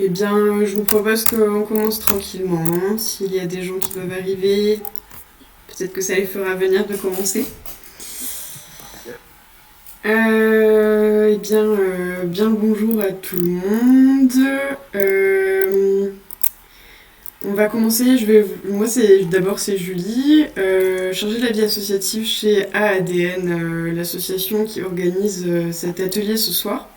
Eh bien, je vous propose qu'on commence tranquillement. S'il y a des gens qui doivent arriver, peut-être que ça les fera venir de commencer. Bien le bonjour à tout le monde. On va commencer. Moi, c'est Julie, chargée de la vie associative chez AADN, l'association qui organise cet atelier ce soir.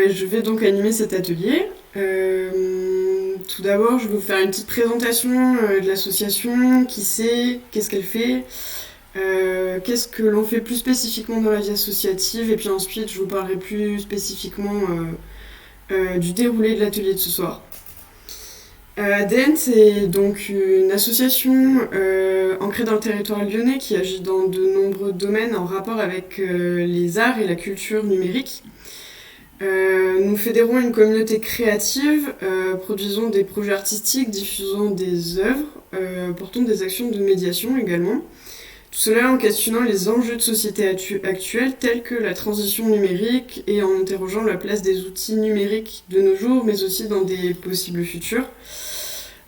Je vais donc animer cet atelier. Tout d'abord, je vais vous faire une petite présentation de l'association, qui c'est, qu'est-ce qu'elle fait, qu'est-ce que l'on fait plus spécifiquement dans la vie associative, et puis ensuite je vous parlerai plus spécifiquement du déroulé de l'atelier de ce soir. ADN, c'est donc une association ancrée dans le territoire lyonnais qui agit dans de nombreux domaines en rapport avec les arts et la culture numérique. Nous fédérons une communauté créative, produisons des projets artistiques, diffusant des œuvres, portant des actions de médiation également. Tout cela en questionnant les enjeux de société actuels tels que la transition numérique et en interrogeant la place des outils numériques de nos jours, mais aussi dans des possibles futurs.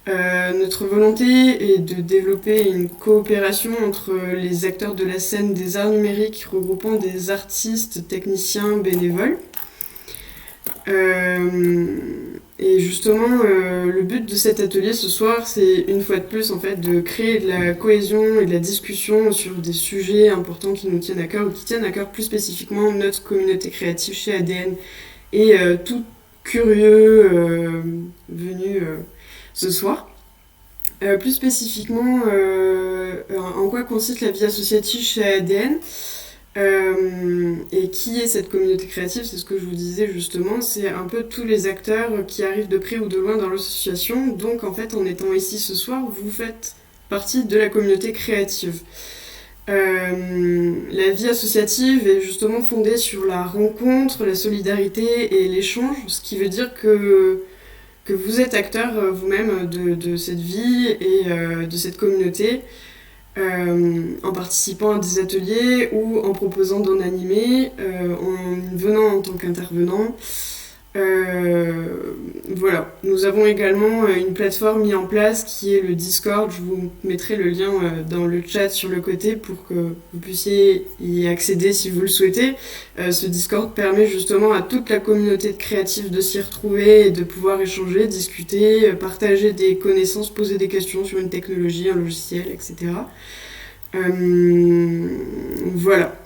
Notre volonté est de développer une coopération entre les acteurs de la scène des arts numériques regroupant des artistes, techniciens, bénévoles. Et justement, le but de cet atelier ce soir, c'est une fois de plus en fait de créer de la cohésion et de la discussion sur des sujets importants qui nous tiennent à cœur ou qui tiennent à cœur plus spécifiquement notre communauté créative chez ADN et tout curieux venu ce soir. Plus spécifiquement, en quoi consiste la vie associative chez ADN ? Et qui est cette communauté créative ? C'est ce que je vous disais justement, c'est un peu tous les acteurs qui arrivent de près ou de loin dans l'association. Donc en fait, en étant ici ce soir, vous faites partie de la communauté créative. La vie associative est justement fondée sur la rencontre, la solidarité et l'échange, ce qui veut dire que vous êtes acteur vous-même de cette vie et de cette communauté. En participant à des ateliers ou en proposant d'en animer, en venant en tant qu'intervenant. Voilà. Nous avons également une plateforme mise en place qui est le Discord. Je vous mettrai le lien dans le chat sur le côté pour que vous puissiez y accéder si vous le souhaitez. Ce Discord permet justement à toute la communauté de créatifs de s'y retrouver et de pouvoir échanger, discuter, partager des connaissances, poser des questions sur une technologie, un logiciel, etc. Voilà.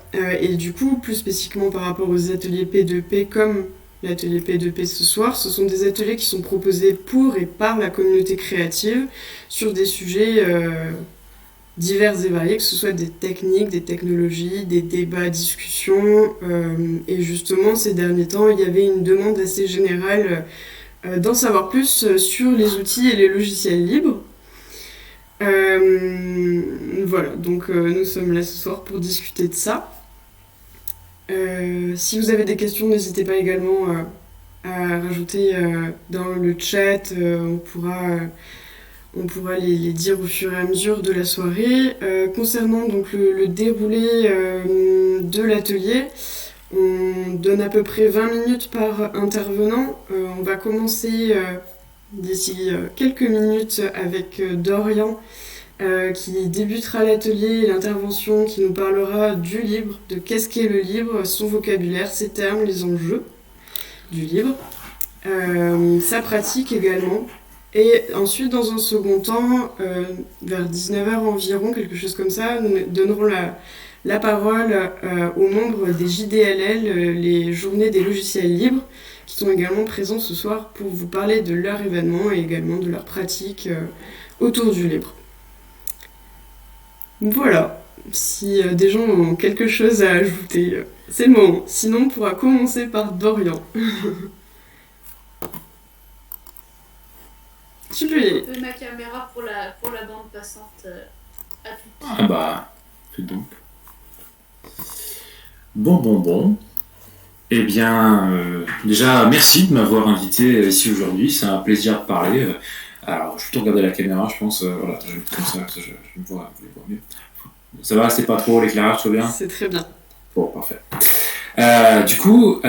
Et du coup, plus spécifiquement par rapport aux ateliers P2P comme l'atelier P2P ce soir, ce sont des ateliers qui sont proposés pour et par la communauté créative sur des sujets divers et variés, que ce soit des techniques, des technologies, des débats, discussions. Et justement, ces derniers temps, il y avait une demande assez générale d'en savoir plus sur les outils et les logiciels libres. Voilà, donc nous sommes là ce soir pour discuter de ça. Si vous avez des questions, n'hésitez pas également à rajouter dans le chat, on pourra les dire au fur et à mesure de la soirée. Concernant donc le déroulé de l'atelier, on donne à peu près 20 minutes par intervenant. On va commencer d'ici quelques minutes avec Dorian, qui débutera l'atelier et l'intervention, qui nous parlera du libre, de qu'est-ce qu'est le libre, son vocabulaire, ses termes, les enjeux du libre, sa pratique également. Et ensuite, dans un second temps, vers 19h environ, quelque chose comme ça, nous donnerons la parole aux membres des JDLL, les Journées des logiciels libres, qui sont également présents ce soir pour vous parler de leur événement et également de leur pratique autour du libre. Voilà, si des gens ont quelque chose à ajouter, c'est le moment. Sinon, on pourra commencer par Dorian. Tu peux y aller. Je fais ma caméra pour la bande passante à tout. Ah bah, c'est donc. Bon. Eh bien, déjà, merci de m'avoir invité ici aujourd'hui. C'est un plaisir de parler. Alors, je vais plutôt regarder la caméra, je pense. Voilà, je vais comme ça, je me vois mieux. Ça va, c'est pas trop l'éclairage, tout bien ? C'est très bien. Bon, parfait. Du coup,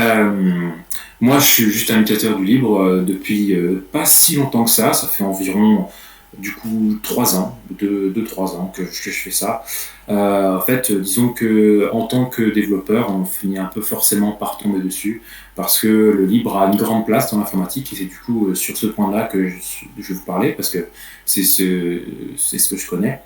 Moi, je suis juste un utilisateur du libre depuis pas si longtemps que ça fait environ du coup 3 ans, 2-3 ans que je fais ça. En fait, disons que en tant que développeur, on finit un peu forcément par tomber dessus parce que le libre a une grande place dans l'informatique et c'est du coup sur ce point-là que je vais vous parler parce que c'est ce que je connais.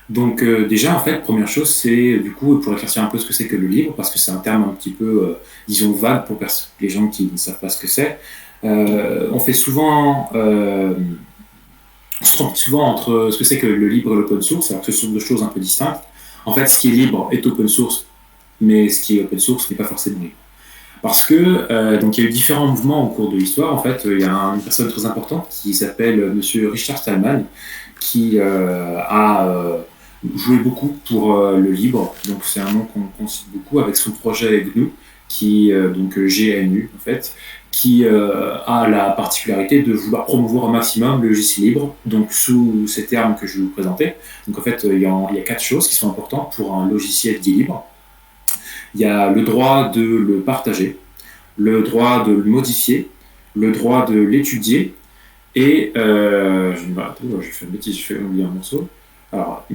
Donc déjà, en fait, première chose, c'est du coup, pour éclaircir un peu ce que c'est que le libre, parce que c'est un terme un petit peu, disons, vague pour les gens qui ne savent pas ce que c'est. On fait souvent, on se trompe souvent entre ce que c'est que le libre et l'open source, alors que ce sont deux choses un peu distinctes. En fait, ce qui est libre est open source, mais ce qui est open source n'est pas forcément libre. Parce que donc il y a eu différents mouvements au cours de l'histoire. En fait, il y a une personne très importante qui s'appelle Monsieur Richard Stallman, qui a joué beaucoup pour le libre. Donc c'est un nom qu'on cite beaucoup avec son projet GNU, qui donc GNU en fait, qui a la particularité de vouloir promouvoir au maximum le logiciel libre. Donc sous ces termes que je vais vous présenter. Donc en fait, il y a 4 choses qui sont importantes pour un logiciel dit libre. Il y a le droit de le partager, le droit de le modifier, le droit de l'étudier et j'ai fait une bêtise, j'ai oublié un morceau. Alors,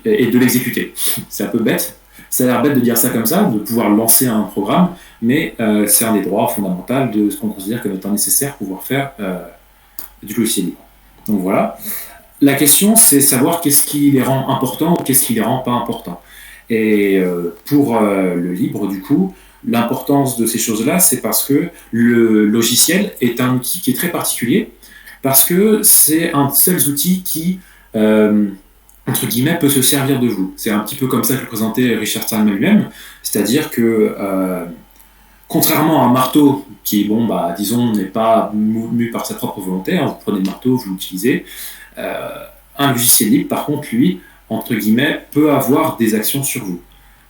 et de l'exécuter. C'est un peu bête. Ça a l'air bête de dire ça comme ça, de pouvoir lancer un programme, mais c'est un des droits fondamentaux de ce qu'on considère comme étant nécessaire pour pouvoir faire du logiciel libre. Donc voilà. La question, c'est savoir qu'est-ce qui les rend importants ou qu'est-ce qui les rend pas importants. Et pour le libre, du coup, l'importance de ces choses-là, c'est parce que le logiciel est un outil qui est très particulier, parce que c'est un des seuls outils qui, entre guillemets, peut se servir de vous. C'est un petit peu comme ça que le présentait Richard Stallman lui-même, c'est-à-dire que, contrairement à un marteau qui, bon, bah, disons, n'est pas mu par sa propre volonté, hein, vous prenez le marteau, vous l'utilisez, un logiciel libre, par contre, lui, entre guillemets, peut avoir des actions sur vous.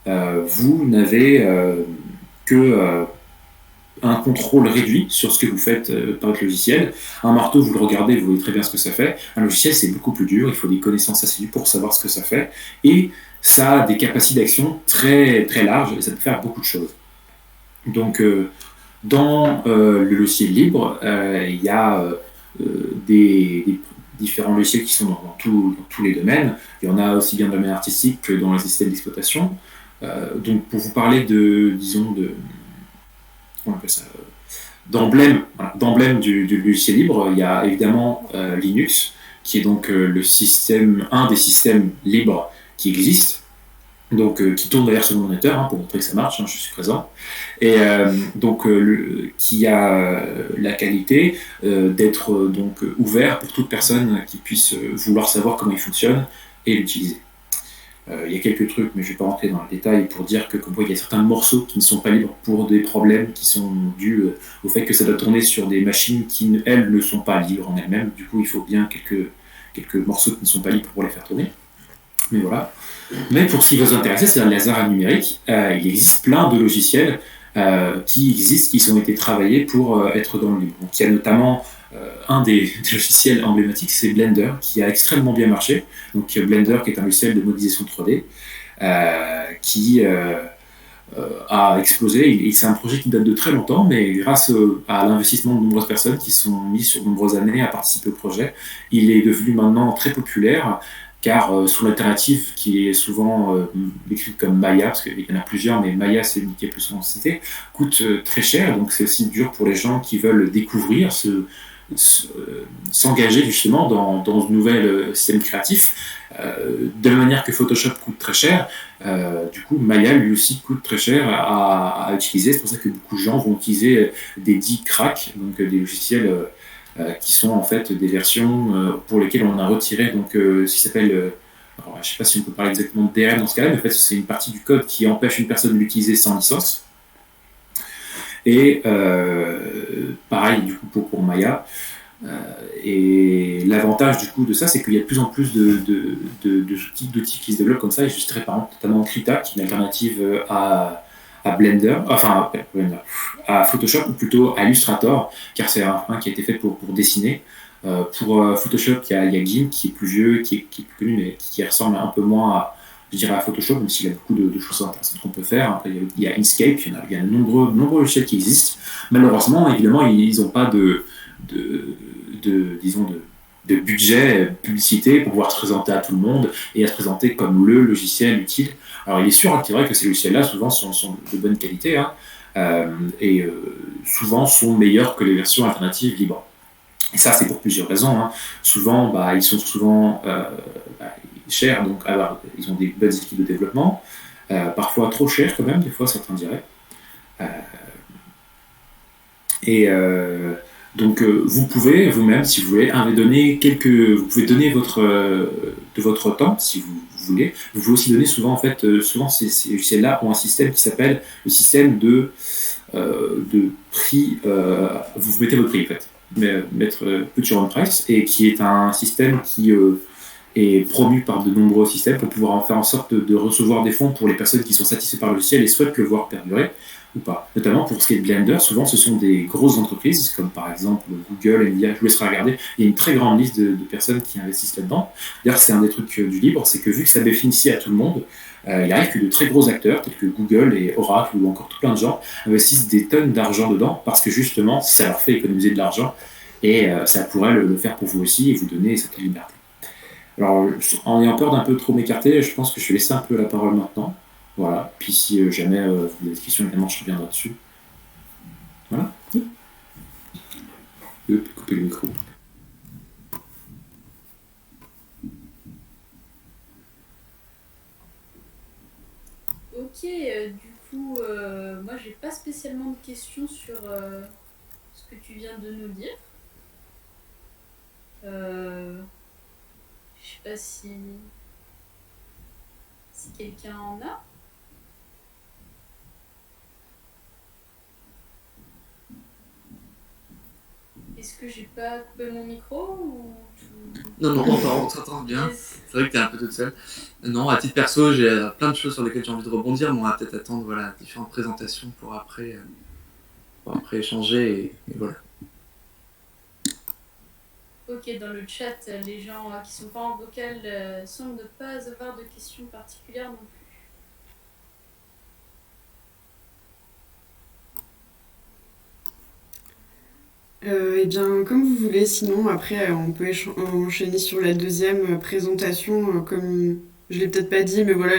Vous n'avez que un contrôle réduit sur ce que vous faites par votre logiciel. Un marteau, vous le regardez, vous voyez très bien ce que ça fait. Un logiciel, c'est beaucoup plus dur, il faut des connaissances assidues pour savoir ce que ça fait. Et ça a des capacités d'action très, très larges et ça peut faire beaucoup de choses. Donc, dans le logiciel libre, il y a des différents logiciels qui sont dans tous les domaines. Il y en a aussi bien dans le domaine artistique que dans les systèmes d'exploitation. Donc, pour vous parler d'emblème du logiciel libre, il y a évidemment Linux, qui est donc un des systèmes libres qui existent, donc qui tourne d'ailleurs sur mon ordinateur pour montrer que ça marche, je suis présent, et qui a la qualité d'être donc ouvert pour toute personne qui puisse vouloir savoir comment il fonctionne et l'utiliser. Il y a quelques trucs, mais je ne vais pas rentrer dans le détail pour dire que comme il y a certains morceaux qui ne sont pas libres pour des problèmes qui sont dus au fait que ça doit tourner sur des machines qui, elles, ne sont pas libres en elles-mêmes. Du coup, il faut bien quelques morceaux qui ne sont pas libres pour les faire tourner. Mais voilà. Mais pour ce qui va vous intéresser, c'est-à-dire les arts numériques, il existe plein de logiciels qui ont été travaillés pour être dans le libre. Donc, il y a notamment un des logiciels emblématiques, c'est Blender, qui a extrêmement bien marché. Donc Blender, qui est un logiciel de modélisation 3D, qui a explosé. C'est un projet qui date de très longtemps, mais grâce à l'investissement de nombreuses personnes qui sont mises sur de nombreuses années à participer au projet, il est devenu maintenant très populaire, car son alternative, qui est souvent décrite comme Maya, parce qu'il y en a plusieurs, mais Maya c'est une qui est plus souvent citée, coûte très cher, donc c'est aussi dur pour les gens qui veulent découvrir s'engager justement dans un nouvel système créatif, de la manière que Photoshop coûte très cher. Du coup, Maya lui aussi coûte très cher à utiliser. C'est pour ça que beaucoup de gens vont utiliser des D-Crack, donc des logiciels qui sont en fait des versions pour lesquelles on a retiré donc ce qui s'appelle alors, je ne sais pas si on peut parler exactement de DRM dans ce cas-là, mais en fait c'est une partie du code qui empêche une personne de l'utiliser sans licence. Et pareil du coup pour Maya. Et l'avantage du coup de ça, c'est qu'il y a de plus en plus d'outils qui se développent comme ça. Et je citerai par exemple notamment Krita, qui est une alternative à Blender, à Photoshop, ou plutôt à Illustrator, car c'est un qui a été fait pour dessiner. Pour Photoshop, il y a GIMP qui est plus vieux, qui est plus connu, mais qui ressemble un peu moins à je dirais à Photoshop, même s'il y a beaucoup de choses intéressantes qu'on peut faire. Après, il y a Inkscape, il y a de nombreux logiciels qui existent. Malheureusement, évidemment, ils n'ont pas disons, de budget publicité pour pouvoir se présenter à tout le monde et à se présenter comme le logiciel utile. Alors, il est sûr c'est vrai que ces logiciels-là, souvent, sont de bonne qualité, hein, et souvent sont meilleurs que les versions alternatives libres. Et ça, c'est pour plusieurs raisons, hein. Souvent, ils sont souvent chers, donc ils ont des bonnes équipes de développement, parfois trop chers quand même, des fois certains diraient. Donc vous pouvez vous-même, si vous voulez, vous pouvez donner de votre temps, si vous voulez. Vous pouvez aussi donner souvent, en fait, souvent ces logiciels-là ont un système qui s'appelle le système de prix. Vous mettez votre prix, en fait. Mettre put your own price, et qui est un système qui est promu par de nombreux systèmes pour pouvoir en faire en sorte de recevoir des fonds pour les personnes qui sont satisfaites par le logiciel et souhaitent le voir perdurer ou pas. Notamment pour ce qui est de Blender, souvent ce sont des grosses entreprises comme par exemple Google, Nvidia. Je vous laisserai regarder. Il y a une très grande liste de personnes qui investissent là-dedans. D'ailleurs, c'est un des trucs du libre, c'est que vu que ça bénéficie à tout le monde, il arrive que de très gros acteurs tels que Google et Oracle ou encore tout plein de gens investissent des tonnes d'argent dedans parce que justement ça leur fait économiser de l'argent et ça pourrait le faire pour vous aussi et vous donner cette liberté. Alors, en ayant peur d'un peu trop m'écarter, je pense que je vais laisser un peu la parole maintenant. Voilà. Puis si jamais vous avez des questions, évidemment, je reviendrai dessus. Voilà. Couper le micro. Ok, du coup, moi j'ai pas spécialement de questions sur ce que tu viens de nous dire. Je sais pas si quelqu'un en a. Est-ce que j'ai pas coupé mon micro ou tout... Non, on t'entend bien. Yes. C'est vrai que t'es un peu toute seule. Non, à titre perso, j'ai plein de choses sur lesquelles j'ai envie de rebondir, mais on va peut-être attendre différentes présentations pour après échanger et voilà. Ok, dans le chat, les gens qui sont pas en vocal semblent ne pas avoir de questions particulières non plus. Eh bien, comme vous voulez, sinon après on peut enchaîner sur la deuxième présentation. Comme je l'ai peut-être pas dit, mais voilà,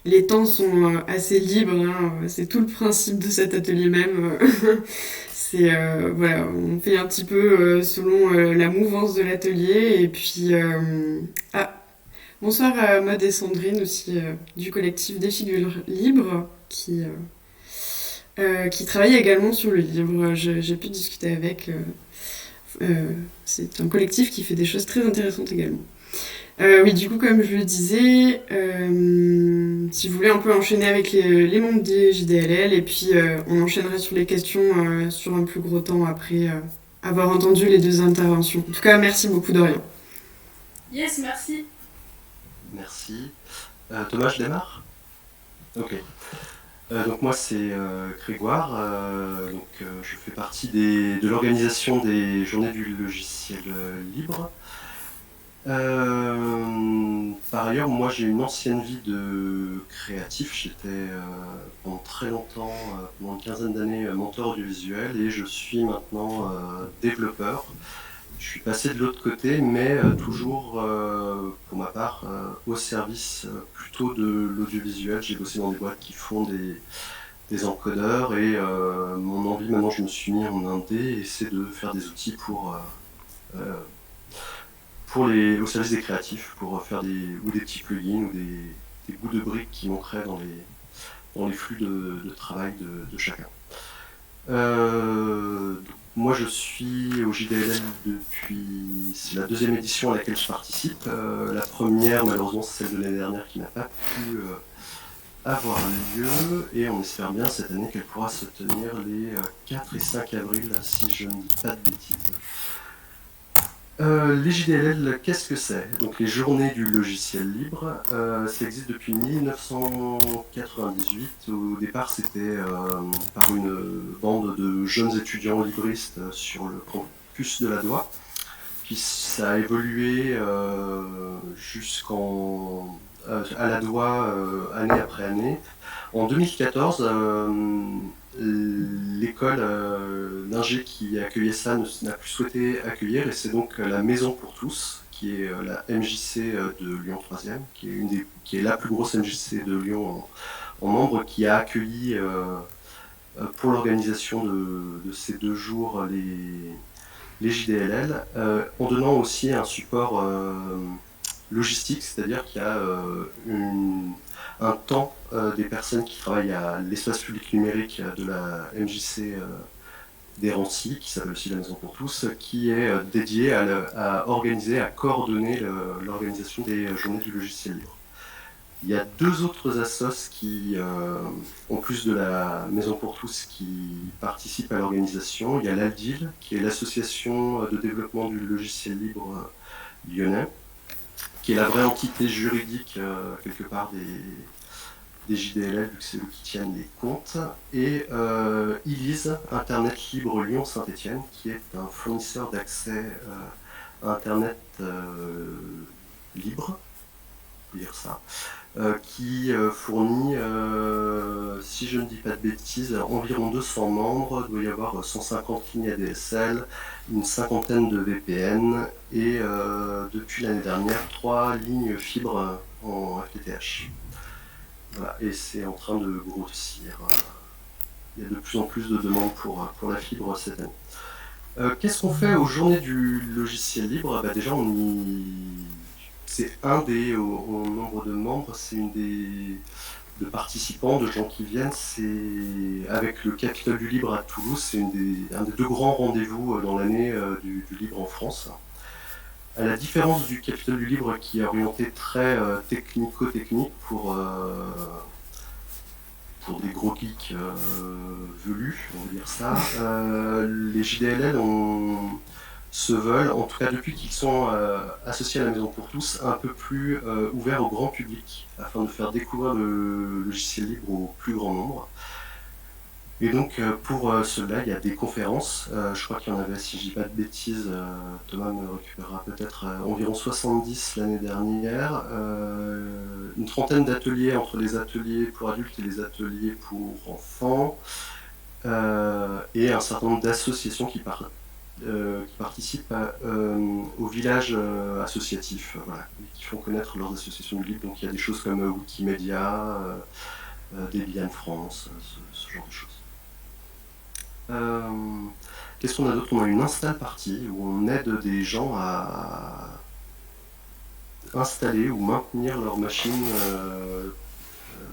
les temps sont assez libres, hein. C'est tout le principe de cet atelier même. C'est voilà, on fait un petit peu selon la mouvance de l'atelier. Et puis bonsoir à Maud et Sandrine aussi du collectif des figures libres qui travaille également sur le livre. J'ai pu discuter avec. C'est un collectif qui fait des choses très intéressantes également. Oui, du coup, comme je le disais, si vous voulez, on peut enchaîner avec les membres des JDLL et puis on enchaînera sur les questions sur un plus gros temps après avoir entendu les deux interventions. En tout cas, merci beaucoup, Dorian. Yes, merci. Merci. Thomas, je démarre ? Ok. Donc moi c'est Grégoire, je fais partie de l'organisation des Journées du logiciel libre. Par ailleurs, moi j'ai une ancienne vie de créatif. J'étais pendant très longtemps, pendant une quinzaine d'années, monteur audiovisuel et je suis maintenant développeur. Je suis passé de l'autre côté, mais toujours, pour ma part, au service plutôt de l'audiovisuel. J'ai bossé dans des boîtes qui font des encodeurs et mon envie, maintenant je me suis mis en indé et c'est de faire des outils au service des créatifs, pour faire des petits plugins ou des bouts de briques qui manqueraient dans les flux de travail de chacun. Moi je suis au JDLL depuis, c'est la deuxième édition à laquelle je participe. La première, malheureusement, c'est celle de l'année dernière qui n'a pas pu avoir lieu et on espère bien cette année qu'elle pourra se tenir les 4 et 5 avril si je ne dis pas de bêtises. Les JDLL, qu'est-ce que c'est ? Donc les Journées du logiciel libre, ça existe depuis 1998. Au départ, c'était par une bande de jeunes étudiants libristes sur le campus de la Doua. Puis ça a évolué jusqu'en à la doigt année après année. En 2014, l'école d'ingé qui accueillait ça n'a plus souhaité accueillir, et c'est donc la Maison pour tous, qui est la MJC de Lyon 3e, qui est la plus grosse MJC de Lyon en membres, qui a accueilli pour l'organisation de ces 2 jours les JDLL, en donnant aussi un support logistique, c'est-à-dire qu'il y a un temps des personnes qui travaillent à l'espace public numérique de la MJC des Rancy, qui s'appelle aussi la Maison pour tous, qui est dédié à organiser, à coordonner l'organisation des journées du logiciel libre. Il y a 2 autres assos qui, en plus de la Maison pour tous, qui participent à l'organisation. Il y a l'ALDIL, qui est l'association de développement du logiciel libre lyonnais, qui est la vraie entité juridique, quelque part, des JDLL, vu que c'est eux qui tiennent les comptes. Et ILIS, Internet Libre Lyon Saint-Étienne, qui est un fournisseur d'accès à Internet libre, on peut dire ça. Qui fournit, si je ne dis pas de bêtises, environ 200 membres. Il doit y avoir 150 lignes ADSL, une cinquantaine de VPN et depuis l'année dernière 3 lignes fibre en FTTH. Voilà, et c'est en train de grossir. Il y a de plus en plus de demandes pour la fibre cette année. Qu'est-ce qu'on fait aux journées du logiciel libre? Déjà, c'est un des, au nombre de membres, c'est une de participants, de gens qui viennent. C'est avec le Capitole du Libre à Toulouse, c'est un des 2 grands rendez-vous dans l'année du Libre en France. À la différence du Capitole du Libre qui est orienté très technico-technique pour des gros geeks velus, on va dire ça, les JDLL se veulent, en tout cas depuis qu'ils sont associés à la Maison pour tous, un peu plus ouverts au grand public, afin de faire découvrir le logiciel libre au plus grand nombre. Et donc pour cela, il y a des conférences, je crois qu'il y en avait, si je dis pas de bêtises, Thomas me récupérera peut-être environ 70 l'année dernière, une trentaine d'ateliers entre les ateliers pour adultes et les ateliers pour enfants, et un certain nombre d'associations qui participent au village associatif, voilà, qui font connaître leurs associations de libre. Donc il y a des choses comme Wikimedia, Debian France, ce genre de choses. Qu'est-ce qu'on a d'autre? On a une install party où on aide des gens à installer ou maintenir leur machine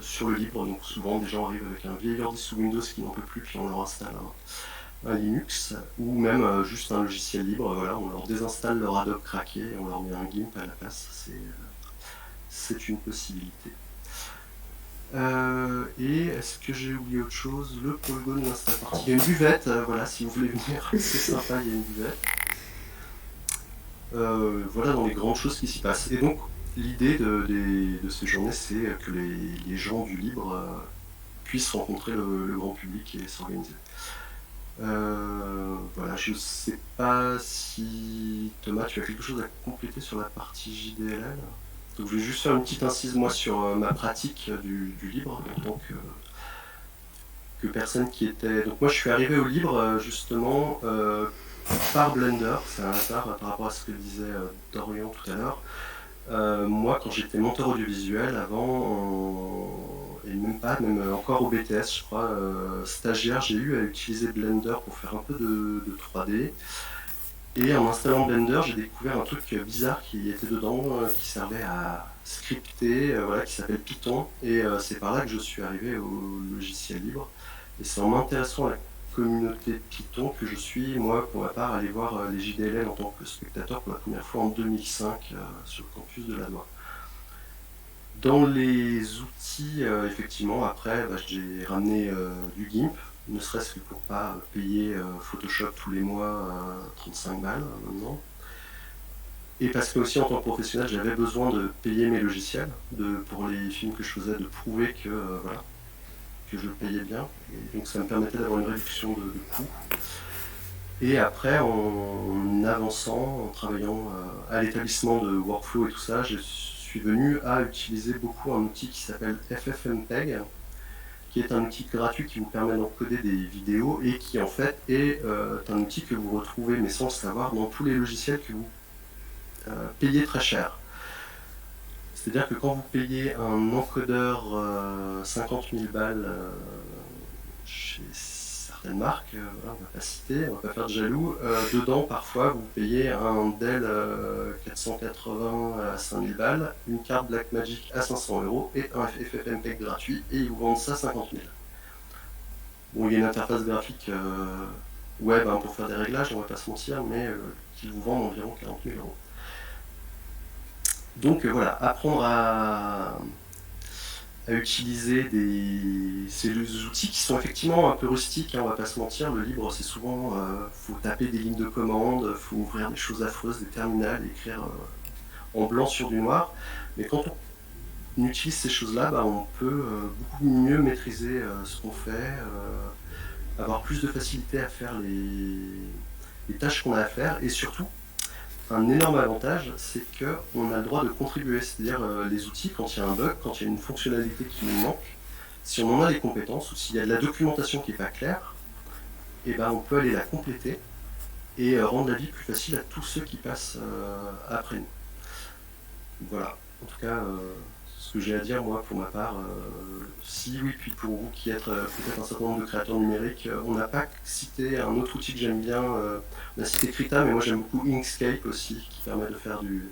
sur le libre. Donc souvent des gens arrivent avec un vieil ordi sous Windows qui n'en peut plus, puis on leur installe un Linux ou même juste un logiciel libre. Voilà, on leur désinstalle leur Adobe craqué et on leur met un GIMP à la place. C'est une possibilité. Et est-ce que j'ai oublié autre chose? Le Polygon Insta Party. Il y a une buvette, voilà, si vous voulez venir, c'est sympa, il y a une buvette. Voilà dans les grandes choses qui s'y passent. Et donc l'idée de ces journées, c'est que les gens du libre puissent rencontrer le grand public et s'organiser. Voilà, je sais pas si Thomas, tu as quelque chose à compléter sur la partie JDLL. Donc je vais juste faire une petite incise moi sur ma pratique du libre en tant que personne qui était. Donc moi je suis arrivé au libre justement par Blender, c'est un hasard par rapport à ce que disait Dorian tout à l'heure. Moi quand j'étais monteur audiovisuel avant, et même encore au BTS je crois, stagiaire, j'ai eu à utiliser Blender pour faire un peu de 3D. Et en installant Blender, j'ai découvert un truc bizarre qui était dedans, qui servait à scripter, voilà, qui s'appelle Python. Et c'est par là que je suis arrivé au logiciel libre. Et c'est en m'intéressant à la communauté Python que je suis, moi, pour ma part, allé voir les JDLL en tant que spectateur pour la première fois en 2005 sur le campus de la Doua. Dans les outils, effectivement, après, j'ai ramené du GIMP, ne serait-ce que pour pas payer Photoshop tous les mois 35 balles maintenant. Et parce que aussi en tant que professionnel, j'avais besoin de payer mes logiciels, pour les films que je faisais, de prouver que, voilà, que je le payais bien. Et donc ça me permettait d'avoir une réduction de coûts. Et après, en avançant, en travaillant à l'établissement de workflow et tout ça, je suis suis venu à utiliser beaucoup un outil qui s'appelle FFmpeg, qui est un outil gratuit qui vous permet d'encoder des vidéos et qui en fait est un outil que vous retrouvez, mais sans le savoir, dans tous les logiciels que vous payez très cher. C'est-à-dire que quand vous payez un encodeur 50 000 balles chez certaines marques, voilà, on va pas citer, on va pas faire de jaloux, dedans parfois vous payez un Dell 480 à 5 000 balles, une carte Blackmagic à 500 € et un FFmpeg gratuit, et ils vous vendent ça 50 000. Bon, il y a une interface graphique web pour faire des réglages, on va pas se mentir, mais qui vous vendent environ 40 000 €. Donc voilà, apprendre à utiliser ces outils qui sont effectivement un peu rustiques, on va pas se mentir. Le libre, c'est souvent, faut taper des lignes de commande, faut ouvrir des choses affreuses, des terminals, écrire en blanc sur du noir. Mais quand on utilise ces choses-là, on peut beaucoup mieux maîtriser ce qu'on fait, avoir plus de facilité à faire les tâches qu'on a à faire, et surtout, un énorme avantage, c'est qu'on a le droit de contribuer, c'est-à-dire les outils, quand il y a un bug, quand il y a une fonctionnalité qui nous manque, si on en a les compétences ou s'il y a de la documentation qui n'est pas claire, on peut aller la compléter et rendre la vie plus facile à tous ceux qui passent après nous. Voilà, en tout cas, ce que j'ai à dire, moi, pour ma part, puis pour vous qui êtes peut-être un certain nombre de créateurs numériques, on n'a pas cité un autre outil que j'aime bien, on a cité Krita, mais moi j'aime beaucoup Inkscape aussi, qui permet de faire du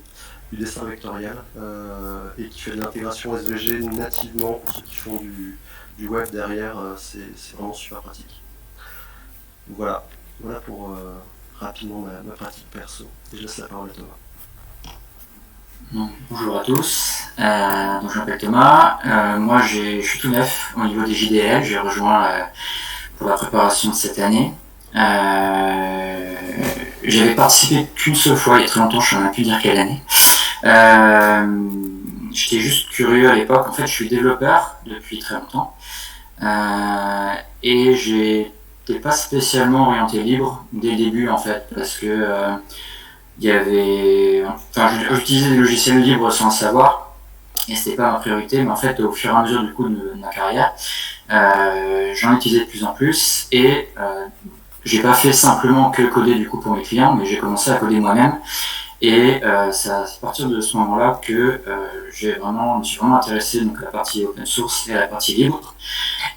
dessin vectoriel, et qui fait de l'intégration SVG nativement pour ceux qui font du web derrière, c'est vraiment super pratique. Donc voilà pour rapidement ma pratique perso, et je laisse la parole à Thomas. Bonjour à tous, donc je m'appelle Thomas, moi je suis tout neuf au niveau des JDL, j'ai rejoint pour la préparation de cette année. J'avais participé qu'une seule fois, il y a très longtemps, je ne sais même plus dire quelle année. J'étais juste curieux à l'époque, en fait je suis développeur depuis très longtemps, et j'étais pas spécialement orienté libre dès le début en fait, parce que j'utilisais des logiciels libres sans le savoir, et c'était pas ma priorité, mais en fait au fur et à mesure du coup de ma carrière, j'en utilisais de plus en plus, et j'ai pas fait simplement que coder du coup pour mes clients, mais j'ai commencé à coder moi-même, et c'est à partir de ce moment-là que me suis vraiment intéressé donc à la partie open source et à la partie libre,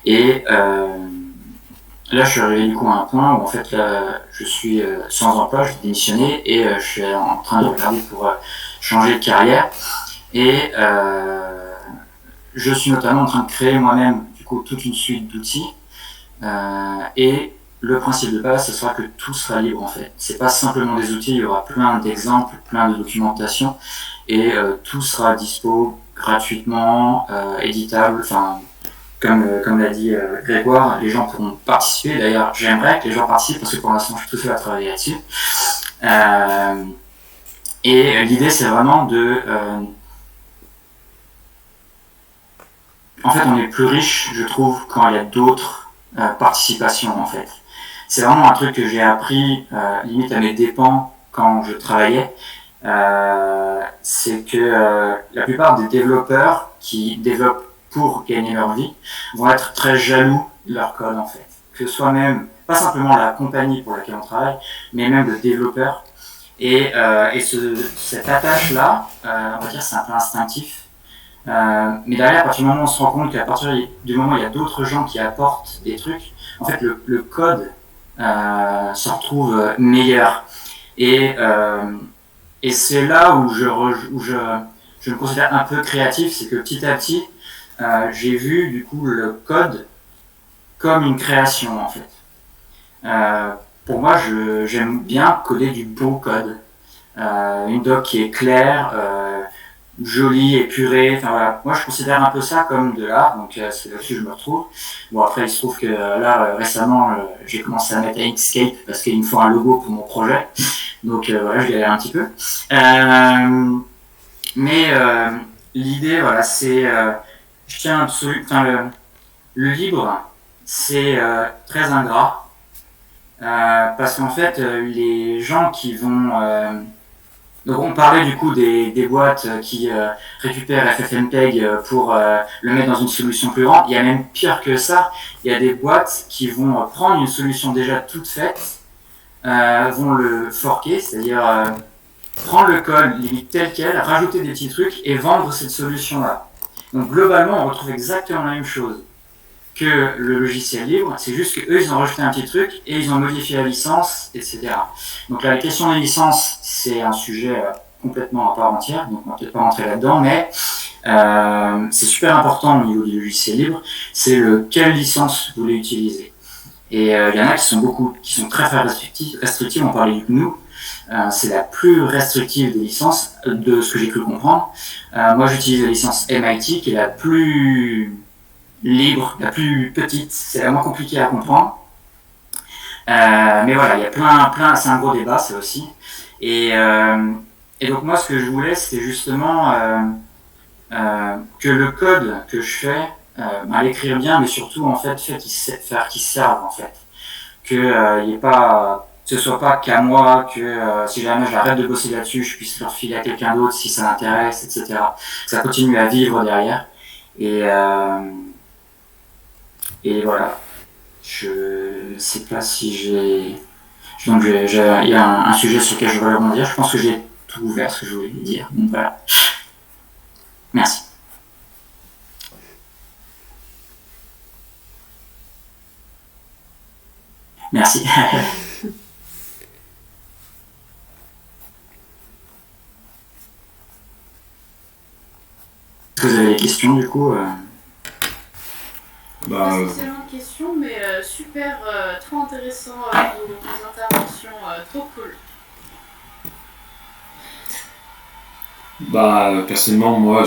et là, je suis arrivé du coup à un point où en fait là, je suis sans emploi, je vais démissionner, et je suis en train de regarder pour changer de carrière, et je suis notamment en train de créer moi-même du coup toute une suite d'outils, et le principe de base, ce sera que tout sera libre en fait. C'est pas simplement des outils, il y aura plein d'exemples, plein de documentation, et tout sera dispo gratuitement, éditable, comme l'a dit Grégoire, les gens pourront participer. D'ailleurs, j'aimerais que les gens participent parce que pour l'instant, je suis tout seul à travailler là-dessus. Et l'idée, c'est vraiment en fait, on est plus riche, je trouve, quand il y a d'autres participations, en fait. C'est vraiment un truc que j'ai appris, limite à mes dépens, quand je travaillais. C'est que la plupart des développeurs qui développent pour gagner leur vie, vont être très jaloux de leur code en fait. Que ce soit même, pas simplement la compagnie pour laquelle on travaille, mais même le développeur. Et cette attache-là, on va dire c'est un peu instinctif. Mais derrière, à partir du moment où on se rend compte qu'à partir du moment où il y a d'autres gens qui apportent des trucs, en fait le code se retrouve meilleur. Et c'est là où je me considère un peu créatif, c'est que petit à petit, j'ai vu du coup le code comme une création en fait. Pour moi, j'aime bien coder du beau code, une doc qui est claire, jolie, épurée. Enfin voilà, moi je considère un peu ça comme de l'art, donc c'est là-dessus que je me retrouve. Bon après il se trouve que là récemment j'ai commencé à mettre Inkscape parce qu'il me faut un logo pour mon projet, donc voilà je galère un petit peu. Mais l'idée voilà c'est je tiens absolument, le libre, c'est très ingrat, parce qu'en fait, les gens qui vont Donc on parlait du coup des boîtes qui récupèrent FFmpeg pour le mettre dans une solution plus grande. Il y a même pire que ça, il y a des boîtes qui vont prendre une solution déjà toute faite, vont le forker, c'est-à-dire prendre le code limite tel quel, rajouter des petits trucs et vendre cette solution-là. Donc globalement, on retrouve exactement la même chose que le logiciel libre, c'est juste qu'eux, ils ont rajouté un petit truc et ils ont modifié la licence, etc. Donc la question des licences, c'est un sujet complètement à part entière, donc on va peut-être pas rentrer là-dedans, mais c'est super important au niveau du logiciel libre, c'est quelle licence vous voulez utiliser. Et il y en a qui sont très restrictives, on parlait du GNU, c'est la plus restrictive des licences, de ce que j'ai cru comprendre. Moi j'utilise la licence MIT, qui est la plus libre, la plus petite, c'est la moins compliquée à comprendre. Mais voilà, il y a plein, c'est un gros débat ça aussi. Et donc moi ce que je voulais, c'était justement que le code que je fais, l'écrire bien, mais surtout en fait faire qu'il serve en fait. Ce soit pas qu'à moi, que si jamais j'arrête de bosser là-dessus, je puisse le refiler à quelqu'un d'autre si ça m'intéresse, etc. Que ça continue à vivre derrière. Et voilà. Je sais pas si j'ai... Donc il y a un sujet sur lequel je voulais rebondir. Je pense que j'ai tout ouvert ce que je voulais dire. Donc voilà. Merci. Merci. Est-ce que vous avez des questions du coup Pas spécialement de questions, mais super, trop intéressant vos interventions, trop cool. Personnellement, moi,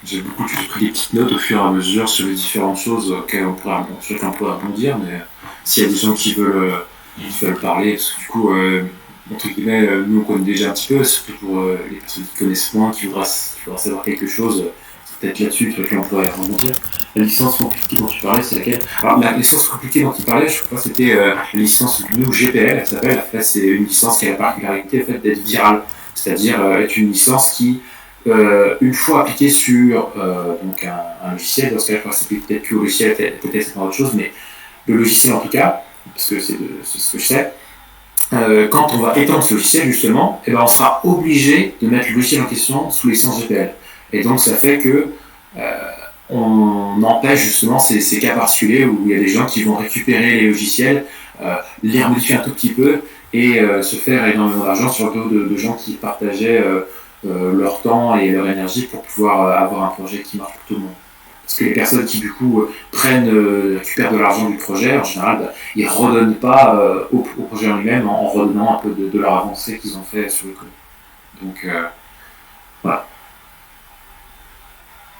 j'ai pris des petites notes au fur et à mesure sur les différentes choses sur lesquelles on pourrait rebondir, mais s'il y a des gens qui veulent parler, parce que du coup, entre guillemets, nous on connaît déjà un petit peu, surtout pour les personnes qui connaissent moins, qui voudraient savoir quelque chose, c'est peut-être là-dessus sur lequel on pourrait rebondir. La licence compliquée dont tu parlais, c'est laquelle? Alors, la licence compliquée dont tu parlais, je crois que c'était la licence GNU GPL, elle s'appelle. En fait, c'est une licence qui a la particularité d'être virale, c'est-à-dire être une licence qui, une fois appliquée sur donc un logiciel, dans ce cas-là, je crois que c'est peut-être que au logiciel, peut-être c'est pas autre chose, mais le logiciel en tout cas, parce que c'est ce que je sais, quand on va étendre ce logiciel justement, on sera obligé de mettre le logiciel en question sous licence GPL. Et donc ça fait que on empêche justement ces cas particuliers où il y a des gens qui vont récupérer les logiciels, les remodifier un tout petit peu et se faire énormément d'argent sur le dos de gens qui partageaient leur temps et leur énergie pour pouvoir avoir un projet qui marche pour tout le monde. Parce que les personnes qui du coup récupèrent de l'argent du projet, en général, ils ne redonnent pas au projet en lui-même en redonnant un peu de leur avancée qu'ils ont fait sur le code. Donc voilà.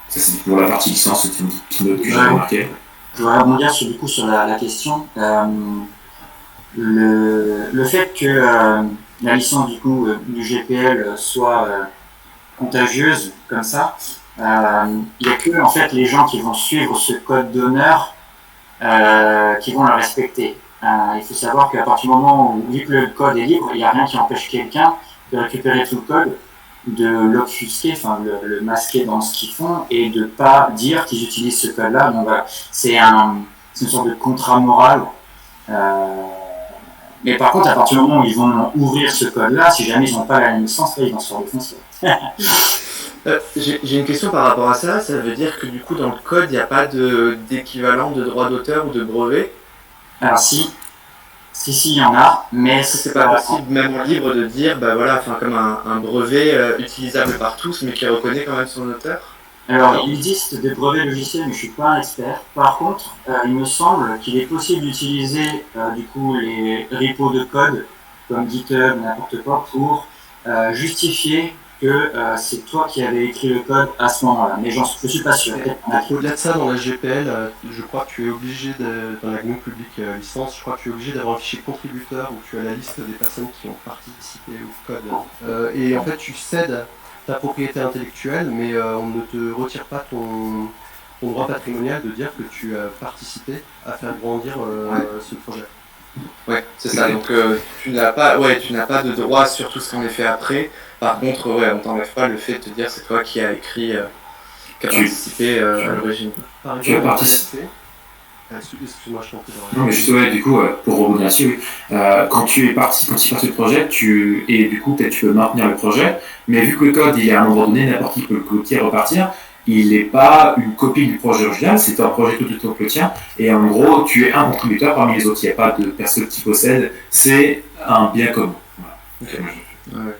Ça c'est pour la partie licence, c'est une petite note que j'ai remarquée. Je voudrais rebondir sur la question. Le fait que la licence du coup du GPL soit contagieuse comme ça, il n'y a que en fait les gens qui vont suivre ce code d'honneur qui vont le respecter. Il faut savoir qu'à partir du moment où, vu que le code est libre, il n'y a rien qui empêche quelqu'un de récupérer tout le code, de l'obfusquer, enfin le masquer dans ce qu'ils font et de pas dire qu'ils utilisent ce code-là. Donc voilà, c'est une sorte de contrat moral. Mais par contre, à partir du moment où ils vont ouvrir ce code-là, si jamais ils n'ont pas la licence, ils vont se faire défoncer. J'ai une question par rapport à ça. Ça veut dire que du coup, dans le code, il n'y a pas d'équivalent de droit d'auteur ou de brevet? Alors si, il y en a, mais c'est pas possible, même en libre, de dire, comme un brevet utilisable par tous, mais qui reconnaît quand même son auteur? Alors, il existe des brevets logiciels, mais je suis pas un expert. Par contre, il me semble qu'il est possible d'utiliser du coup les repos de code, comme GitHub, n'importe quoi, pour justifier que c'est toi qui avais écrit le code à ce moment-là. Mais je suis pas sûr. Au-delà de ça, dans la GPL, je crois que tu es obligé, dans la GNU Public Licence, je crois que tu es obligé d'avoir un fichier contributeur où tu as la liste des personnes qui ont participé au code. Et en fait, tu cèdes ta propriété intellectuelle, mais on ne te retire pas ton droit patrimonial de dire que tu as participé à faire grandir ce projet. Ouais, c'est ça. Donc tu n'as pas de droit sur tout ce qu'on est fait après. Par contre, on t'enlève pas le fait de te dire c'est toi qui as écrit, qui a participé à l'origine. Par Tu as exemple, participé. excuse-moi, je t'en prie. Non, mais juste, du coup, pour rebondir là-dessus, oui. Quand tu es parti du projet, et du coup, peut-être tu peux maintenir le projet, mais vu que le code, il est à un moment donné, n'importe qui peut le copier et repartir, il n'est pas une copie du projet original, c'est un projet tout autant que le tien, et en gros, tu es un contributeur parmi les autres, il n'y a pas de personne qui possède, c'est un bien commun. Voilà. Okay. Ouais.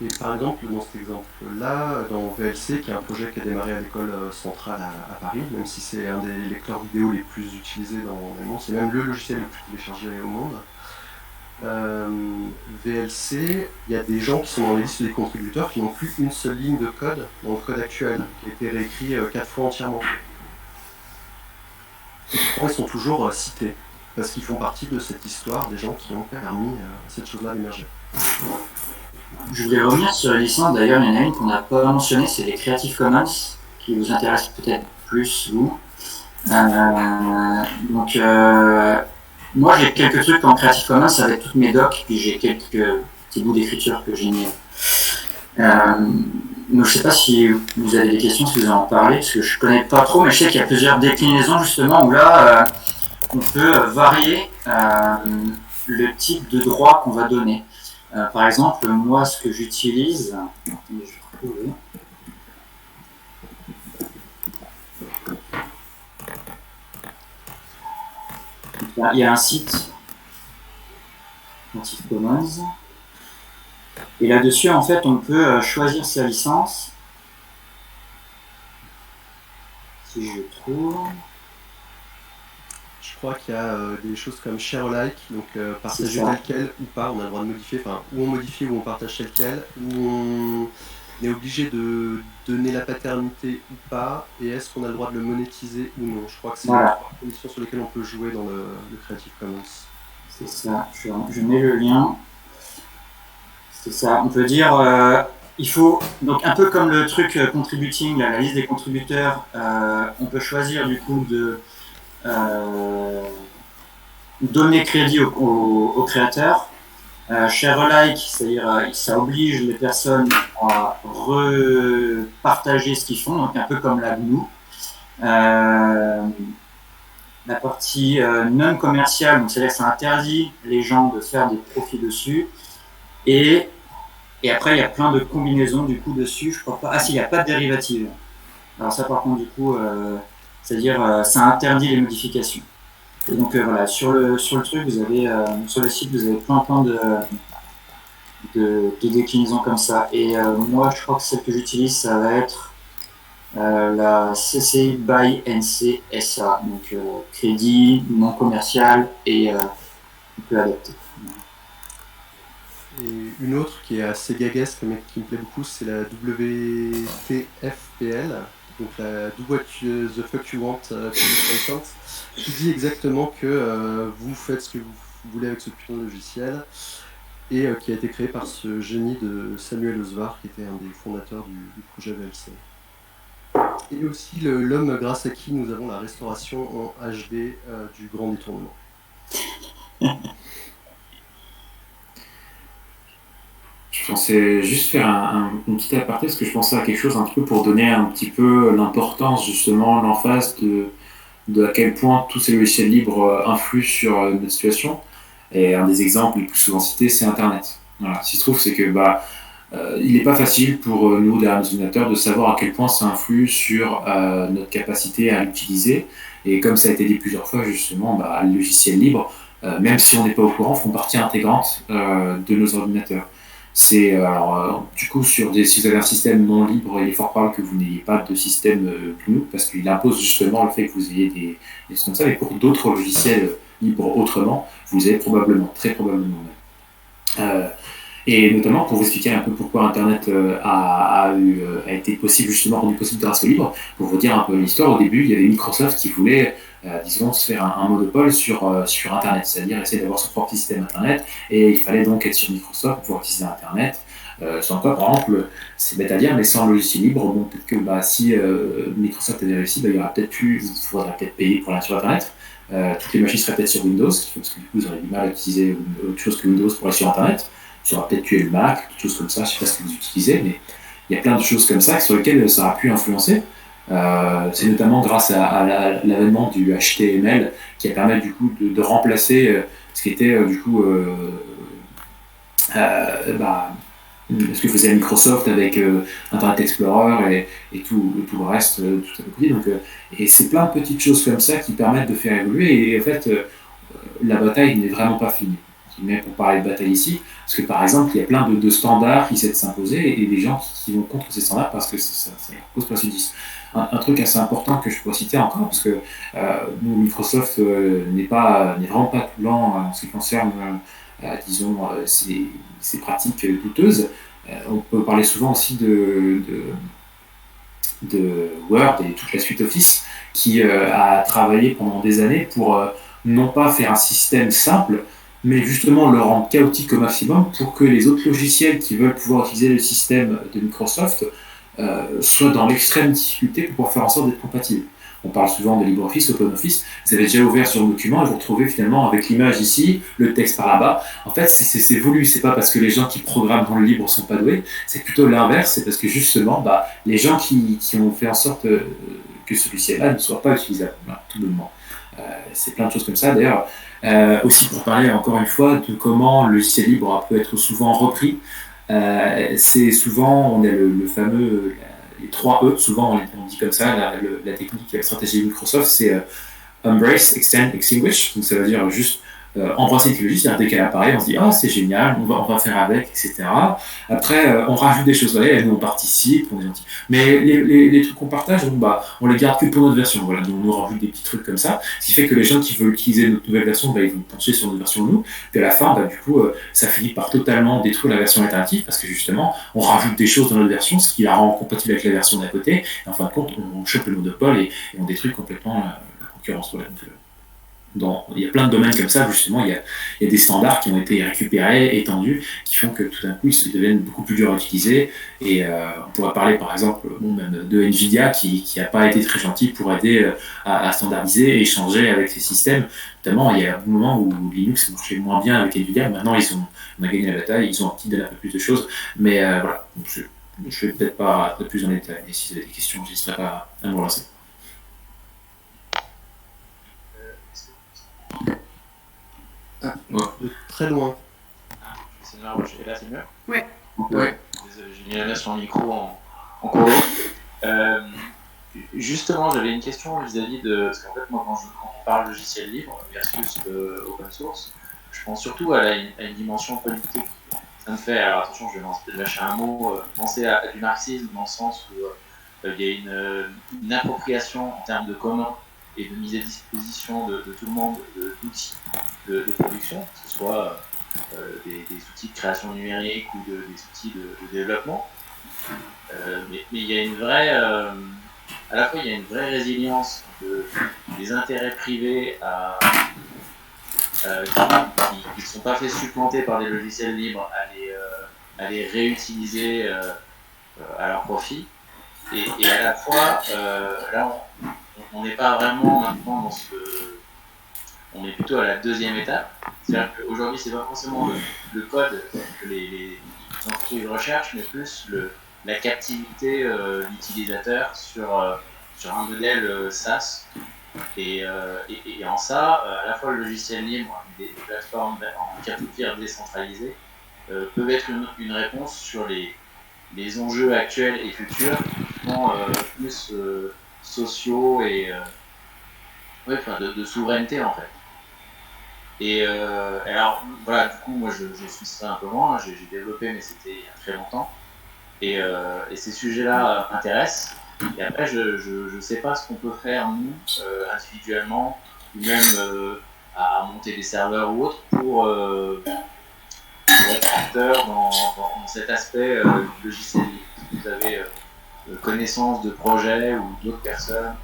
Et par exemple, dans cet exemple-là, dans VLC, qui est un projet qui a démarré à l'école centrale à Paris, même si c'est un des lecteurs vidéo les plus utilisés dans le monde, c'est même le logiciel le plus téléchargé au monde. VLC, il y a des gens qui sont dans les listes des contributeurs qui n'ont plus une seule ligne de code dans le code actuel, qui a été réécrit 4 fois entièrement. Et pourtant, ils sont toujours cités, parce qu'ils font partie de cette histoire des gens qui ont permis cette chose-là d'émerger. Je voulais revenir sur les licences, d'ailleurs il y en a une qu'on n'a pas mentionné, c'est les Creative Commons, qui vous intéressent peut-être plus, vous. Moi j'ai quelques trucs en Creative Commons avec toutes mes docs, puis j'ai quelques petits bouts d'écriture que j'ai mis. Donc je sais pas si vous avez des questions, si vous en parlez, parce que je connais pas trop, mais je sais qu'il y a plusieurs déclinaisons justement où là on peut varier le type de droit qu'on va donner. Par exemple, moi, ce que j'utilise, il y a un site Creative Commons, et là-dessus, en fait, on peut choisir sa licence. Si je trouve. Je crois qu'il y a des choses comme share alike, donc partager tel quel ou pas, on a le droit de modifier, enfin, ou on modifie ou on partage tel quel, ou on est obligé de donner la paternité ou pas, et est-ce qu'on a le droit de le monétiser ou non. Je crois que c'est les 3 conditions sur lesquelles on peut jouer dans le Creative Commons. C'est ça, je mets le lien. C'est ça, on peut dire, il faut, donc un peu comme le truc contributing, la liste des contributeurs, on peut choisir du coup de donner crédit au créateur. Share alike, c'est-à-dire ça oblige les personnes à repartager ce qu'ils font, donc un peu comme la GNU. La partie non commerciale, donc c'est-à-dire que ça interdit les gens de faire des profits dessus. Et après, il y a plein de combinaisons du coup dessus. Je crois pas. Ah si, il n'y a pas de dérivative. Alors ça, par contre, du coup, c'est-à-dire ça interdit les modifications. Et donc voilà, sur le truc, vous avez sur le site, vous avez plein de déclinaisons comme ça. Et moi, je crois que celle que j'utilise, ça va être la CC by NC SA, donc crédit non commercial et on peut adapter. Et une autre qui est assez gaguesque mais qui me plaît beaucoup, c'est la WTFPL, donc la Do What the Fuck You Want Public License, qui dit exactement que vous faites ce que vous voulez avec ce putain de logiciel, et qui a été créé par ce génie de Samuel Osvar, qui était un des fondateurs du projet VLC. Et aussi l'homme grâce à qui nous avons la restauration en HD du Grand Détournement. Je pensais juste faire une petite aparté parce que je pensais à quelque chose un petit peu pour donner un petit peu l'importance, justement, l'emphase de à quel point tous ces logiciels libres influent sur notre situation. Et un des exemples les plus souvent cités, c'est Internet. Voilà. Ce qui se trouve, c'est que il n'est pas facile pour nous, derrière nos ordinateurs, de savoir à quel point ça influe sur notre capacité à l'utiliser. Et comme ça a été dit plusieurs fois, justement, les logiciels libres, même si on n'est pas au courant, font partie intégrante de nos ordinateurs. Du coup, si vous avez un système non libre, il est fort probable que vous n'ayez pas de système GNU, parce qu'il impose justement le fait que vous ayez des choses comme ça. Et pour d'autres logiciels libres autrement, vous avez probablement, très probablement même. Et notamment pour vous expliquer un peu pourquoi Internet a été possible, justement rendu possible grâce au libre. Pour vous dire un peu l'histoire, au début, il y avait Microsoft qui voulait, disons, se faire un monopole sur Internet, c'est-à-dire essayer d'avoir son propre système Internet, et il fallait donc être sur Microsoft pour utiliser Internet. Sans quoi, par exemple, c'est bête à dire, mais sans logiciel libre, bon, peut-être que si Microsoft avait réussi, il faudrait peut-être payer pour aller sur Internet. toutes les machines seraient peut-être sur Windows, parce que du coup, vous aurez du mal à utiliser autre chose que Windows pour aller sur Internet. Ça aura peut-être tué le Mac, des choses comme ça, je ne sais pas ce que vous utilisez, mais il y a plein de choses comme ça sur lesquelles ça aura pu influencer. C'est notamment grâce à l'avènement du HTML qui a permis du coup de remplacer ce qui était du coup ce que faisait Microsoft avec Internet Explorer et tout le reste, tout à côté. Donc, et c'est plein de petites choses comme ça qui permettent de faire évoluer. Et en fait, la bataille n'est vraiment pas finie. Mais pour parler de bataille ici, parce que par exemple, il y a plein de standards qui essaient de s'imposer et des gens qui vont contre ces standards parce que ça cause préjudice. Un truc assez important que je pourrais citer encore, parce que nous, Microsoft n'est vraiment pas tout blanc en ce qui concerne, disons, ces pratiques douteuses. On peut parler souvent aussi de Word et toute la suite Office qui a travaillé pendant des années pour non pas faire un système simple, mais justement le rendre chaotique au maximum pour que les autres logiciels qui veulent pouvoir utiliser le système de Microsoft soient dans l'extrême difficulté pour pouvoir faire en sorte d'être compatibles. On parle souvent de LibreOffice, OpenOffice. Vous avez déjà ouvert sur le document et vous retrouvez finalement avec l'image ici, le texte par là-bas. En fait, c'est voulu. C'est pas parce que les gens qui programment dans le libre sont pas doués. C'est plutôt l'inverse. C'est parce que justement, les gens qui ont fait en sorte que ce logiciel-là ne soit pas utilisable. Voilà, tout bonnement. C'est plein de choses comme ça. D'ailleurs, aussi pour parler encore une fois de comment le logiciel libre peut être souvent repris. C'est souvent, on a le fameux, les 3 E, souvent on dit comme ça, la technique, la stratégie de Microsoft, c'est Embrace, Extend, Extinguish. Donc ça veut dire juste embrasser une technologie, c'est-à-dire dès qu'elle apparaît, on se dit « Ah, c'est génial, on va faire avec, etc. » Après, on rajoute des choses, et nous on participe, on est gentil. Mais les trucs qu'on partage, on les garde que pour notre version. Voilà, donc on nous rajoute des petits trucs comme ça, ce qui fait que les gens qui veulent utiliser notre nouvelle version, ils vont pencher sur notre version de nous, puis à la fin, du coup, ça finit par totalement détruire la version alternative, parce que justement, on rajoute des choses dans notre version, ce qui la rend compatible avec la version d'à côté, et en fin de compte, on chope le monopole et on détruit complètement la concurrence. Voilà. Il y a plein de domaines comme ça où justement il y a des standards qui ont été récupérés, étendus, qui font que tout d'un coup ils deviennent beaucoup plus durs à utiliser. Et on pourrait parler par exemple même de Nvidia qui n'a pas été très gentil pour aider à standardiser et échanger avec ces systèmes. Notamment il y a un moment où Linux marchait moins bien avec Nvidia, maintenant on a gagné la bataille, ils ont donné un peu plus de choses. Mais voilà, je ne vais peut-être pas plus en détail, mais si vous avez des questions, j'hésiterai pas à me relancer. De très loin. C'est là, c'est mieux. Ouais. Désolé, j'ai mis la main sur le micro en cours. Justement, j'avais une question vis-à-vis de. Parce qu'en fait, moi, quand on parle logiciel libre versus open source, je pense surtout à une dimension politique. Ça me fait, alors attention, je vais lâcher un mot, penser à du marxisme dans le sens où il y a une appropriation en termes de commun et de mise à disposition de tout le monde d'outils de production, que ce soit des outils de création numérique ou des outils de développement. Mais il y a une vraie, à la fois il y a une vraie résilience des intérêts privés qui ne sont pas fait supplanter par les logiciels libres à les réutiliser à leur profit. Et à la fois, là, on n'est pas vraiment maintenant dans on est plutôt à la deuxième étape. C'est-à-dire qu'aujourd'hui, c'est pas forcément le code que les entreprises recherchent, mais plus la captivité d'utilisateur sur un modèle SaaS. Et en ça, à la fois le logiciel libre, des plateformes en peer-to-peer décentralisées peuvent être une réponse sur les enjeux actuels et futurs qui sont plus sociaux et de souveraineté en fait. Et alors voilà, du coup moi je suis ça un peu moins, j'ai développé mais c'était il y a très longtemps et ces sujets-là m'intéressent. Et après je sais pas ce qu'on peut faire nous individuellement ou même à monter des serveurs ou autre pour être acteur dans cet aspect du logiciel libre. Si vous avez connaissance de projets ou d'autres personnes,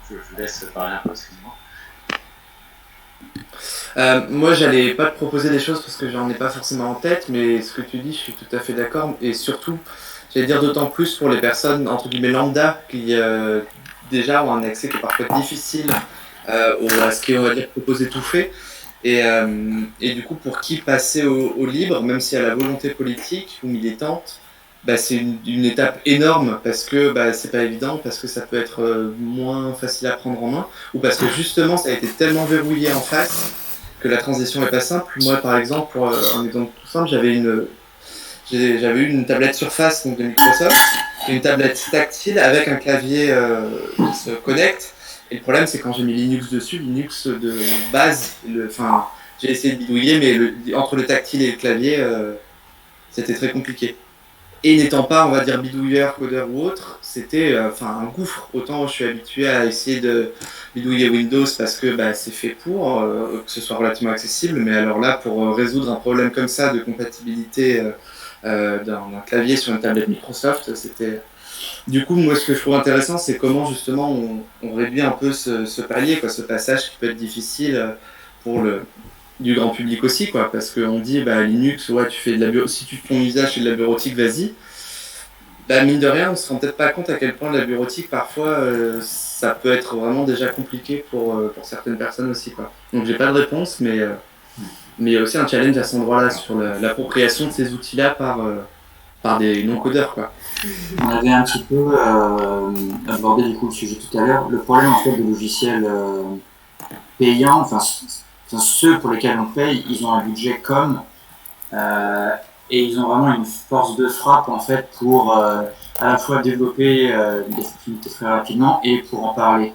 je vous laisse parler un peu, excusez-moi. Moi, j'allais pas te proposer des choses parce que j'en ai pas forcément en tête, mais ce que tu dis, je suis tout à fait d'accord. Et surtout, j'allais dire d'autant plus pour les personnes entre guillemets lambda qui déjà ont un accès qui est parfois difficile à ce qui est, on va dire, proposé tout fait. Et du coup, pour qui passer au libre, même si à la volonté politique ou militante, bah, c'est une étape énorme parce que bah, c'est pas évident, parce que ça peut être moins facile à prendre en main, ou parce que justement ça a été tellement verrouillé en face que la transition est pas simple. Moi, par exemple, pour un exemple tout simple, j'avais eu une tablette Surface donc de Microsoft, et une tablette tactile avec un clavier qui se connecte. Et le problème, c'est quand j'ai mis Linux dessus, Linux de base, j'ai essayé de bidouiller, mais entre le tactile et le clavier, c'était très compliqué. Et n'étant pas, on va dire, bidouilleur, codeur ou autre, c'était un gouffre. Autant je suis habitué à essayer de bidouiller Windows parce que bah, c'est fait pour, que ce soit relativement accessible, mais alors là, pour résoudre un problème comme ça de compatibilité d'un clavier sur une tablette Microsoft, c'était... Du coup, moi, ce que je trouve intéressant, c'est comment justement on réduit un peu ce palier, quoi, ce passage qui peut être difficile pour du grand public aussi, quoi, parce qu'on dit, bah, Linux, ouais, tu fais si ton usage c'est de la bureautique, vas-y. Bah, mine de rien, on se rend peut-être pas compte à quel point la bureautique, parfois, ça peut être vraiment déjà compliqué pour certaines personnes aussi, quoi. Donc, j'ai pas de réponse, mais il y a aussi un challenge à cet endroit-là sur l'appropriation de ces outils-là par des non-codeurs, quoi. On avait un petit peu abordé du coup le sujet tout à l'heure. Le problème en fait des logiciels payants, ceux pour lesquels on paye, ils ont un budget et ils ont vraiment une force de frappe en fait pour à la fois développer des fonctionnalités très rapidement et pour en parler.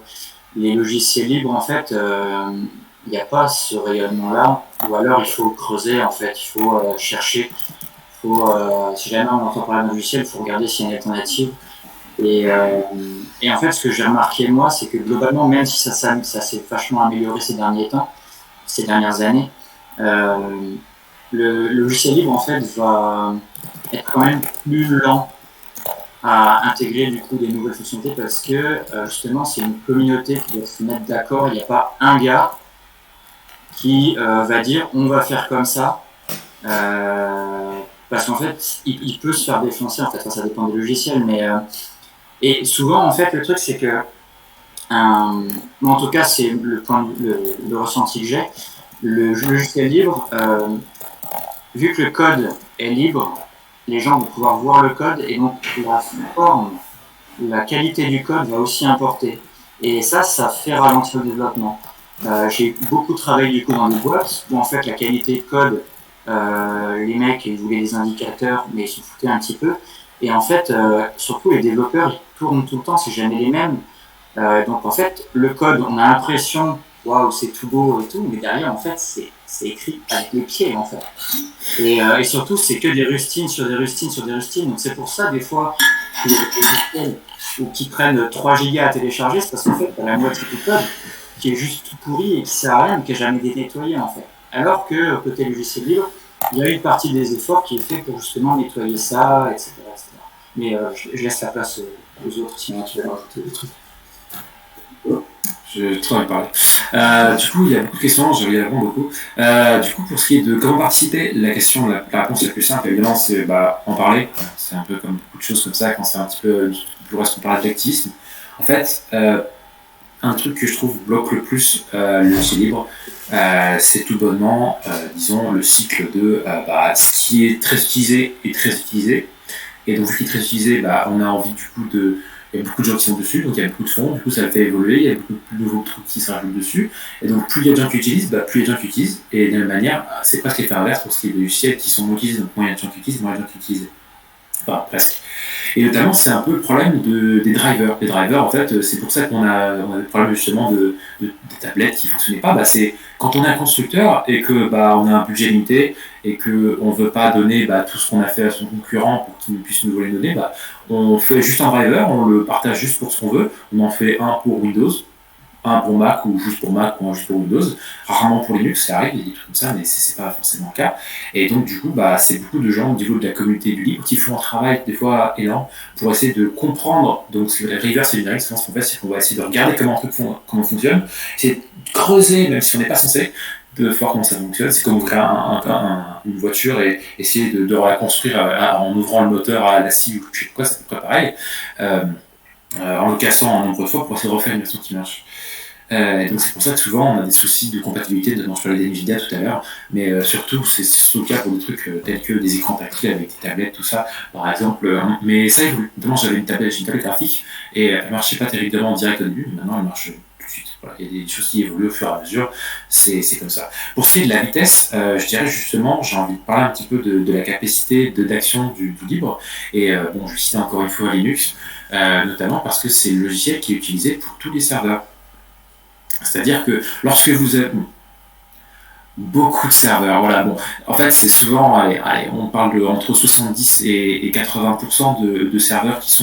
Les logiciels libres en fait, il n'y a pas ce rayonnement-là, ou alors il faut creuser en fait, il faut chercher. Si jamais on entend parler d'un logiciel, il faut regarder s'il y a une alternative. Et en fait, ce que j'ai remarqué moi, c'est que globalement, même si ça s'est vachement amélioré ces dernières années, le logiciel libre en fait va être quand même plus lent à intégrer du coup des nouvelles fonctionnalités parce que justement c'est une communauté qui doit se mettre d'accord. Il n'y a pas un gars qui va dire on va faire comme ça. Parce qu'en fait, il peut se faire défoncer, en fait, ça dépend des logiciels, mais... et souvent, en fait, le truc, c'est que... en tout cas, c'est le ressenti que j'ai. Le logiciel libre, vu que le code est libre, les gens vont pouvoir voir le code, et donc la forme, la qualité du code va aussi importer. Et ça fait ralentir le développement. J'ai beaucoup travaillé, du coup, dans des boîtes, où, en fait, la qualité de code... les mecs ils voulaient des indicateurs mais ils s'en foutaient un petit peu et en fait surtout les développeurs ils tournent tout le temps, c'est jamais les mêmes donc en fait le code on a l'impression waouh c'est tout beau et tout mais derrière en fait c'est écrit avec les pieds en fait et surtout c'est que des rustines sur des rustines sur des rustines donc c'est pour ça des fois qu'il y a des logiciels qui prennent 3 gigas à télécharger c'est parce qu'en fait t'as la moitié du code qui est juste tout pourri et qui sert à rien, qui n'a jamais été nettoyé en fait. Alors que côté logiciel libre, il y a une partie des efforts qui est fait pour justement nettoyer ça, etc. etc. Mais je laisse la place aux autres, sinon tu vas rajouter des trucs. Je trop envie de parler. Du coup, il y a beaucoup de questions, je vais y répondre beaucoup. Du coup, pour ce qui est de comment participer, la réponse la plus simple, évidemment, c'est en parler. C'est un peu comme beaucoup de choses comme ça, quand c'est un petit peu plus reste qu'on parle d'activisme. En fait, un truc que je trouve bloque le plus le logiciel libre, c'est tout bonnement, disons, le cycle de ce qui est très utilisé est très utilisé. Et donc, ce qui est très utilisé, on a envie du coup il y a beaucoup de gens qui sont dessus, donc il y a beaucoup de fonds, du coup ça le fait évoluer, il y a beaucoup de nouveaux trucs qui se rajoutent dessus. Et donc, plus il y a de gens qui utilisent, plus il y a de gens qui utilisent. Et de la même manière, c'est presque l'effet inverse pour ce qui est des logiciels qui sont moins utilisés. Donc, moins il y a de gens qui utilisent, moins il y a de gens qui utilisent. Enfin, presque. Et notamment, c'est un peu le problème des drivers. Les drivers, en fait, c'est pour ça qu'on a le problème justement des tablettes qui ne fonctionnaient pas. C'est quand on est un constructeur et que on a un budget limité et qu'on ne veut pas donner tout ce qu'on a fait à son concurrent pour qu'il puisse nous voler nos données, on fait juste un driver, on le partage juste pour ce qu'on veut. On en fait un pour Windows, un pour Mac ou juste pour Mac ou un juste pour Windows, rarement pour Linux, ça arrive, il y a des trucs comme ça, mais c'est pas forcément le cas. Et donc du coup, c'est beaucoup de gens au niveau de la communauté du libre qui font un travail des fois énorme pour essayer de comprendre, donc reverse engineering, ce qu'on fait, c'est qu'on va essayer de regarder comment un truc fonctionne, essayer de creuser, même si on n'est pas censé, de voir comment ça fonctionne. C'est comme ouvrir une voiture et essayer de la construire en ouvrant le moteur à la scie ou je sais pas quoi, c'est à peu près pareil, en le cassant un nombre de fois pour essayer de refaire une version qui marche. Donc c'est pour ça que souvent on a des soucis de compatibilité, dont je parlais d'NVIDIA tout à l'heure, mais surtout c'est surtout le cas pour des trucs tels que des écrans tactiles avec des tablettes, tout ça, par exemple. Mais ça évolue. Notamment j'ai une tablette graphique et elle marchait pas terriblement en direct au début, mais maintenant elle marche tout de suite. Voilà. Il y a des choses qui évoluent au fur et à mesure, c'est comme ça. Pour ce qui est de la vitesse, je dirais justement, j'ai envie de parler un petit peu de la capacité d'action du libre. Et bon, je vais citer encore une fois Linux, notamment parce que c'est le logiciel qui est utilisé pour tous les serveurs. C'est-à-dire que lorsque vous avez beaucoup de serveurs, voilà, bon, en fait c'est souvent, allez, on parle de entre 70 et 80% de serveurs qui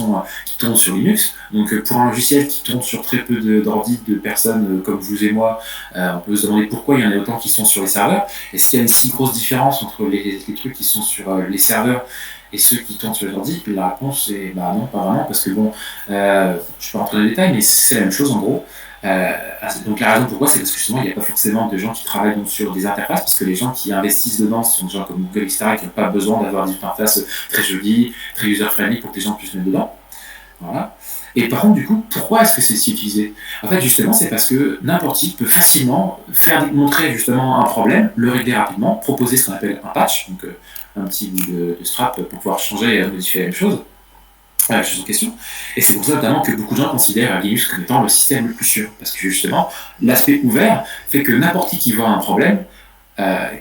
tournent sur Linux. Donc pour un logiciel qui tourne sur très peu d'ordi de personnes comme vous et moi, on peut se demander pourquoi il y en a autant qui sont sur les serveurs. Est-ce qu'il y a une si grosse différence entre les trucs qui sont sur les serveurs et ceux qui tournent sur les ordi? Puis la réponse est bah non, pas vraiment, parce que bon, je ne vais pas rentrer dans les détails, mais c'est la même chose en gros. Donc la raison pourquoi, c'est parce que justement il n'y a pas forcément de gens qui travaillent donc, sur des interfaces, parce que les gens qui investissent dedans sont des gens comme Google, etc., qui n'ont pas besoin d'avoir des interfaces très jolies, très user-friendly pour que les gens puissent mettre dedans. Voilà. Et par contre, du coup, pourquoi est-ce que c'est si utilisé? En fait, justement, c'est parce que n'importe qui peut facilement montrer justement un problème, le régler rapidement, proposer ce qu'on appelle un patch, donc un petit bout de strap pour pouvoir changer et modifier la même chose en question. Et c'est pour ça notamment que beaucoup de gens considèrent Linux comme étant le système le plus sûr, parce que justement, l'aspect ouvert fait que n'importe qui voit un problème,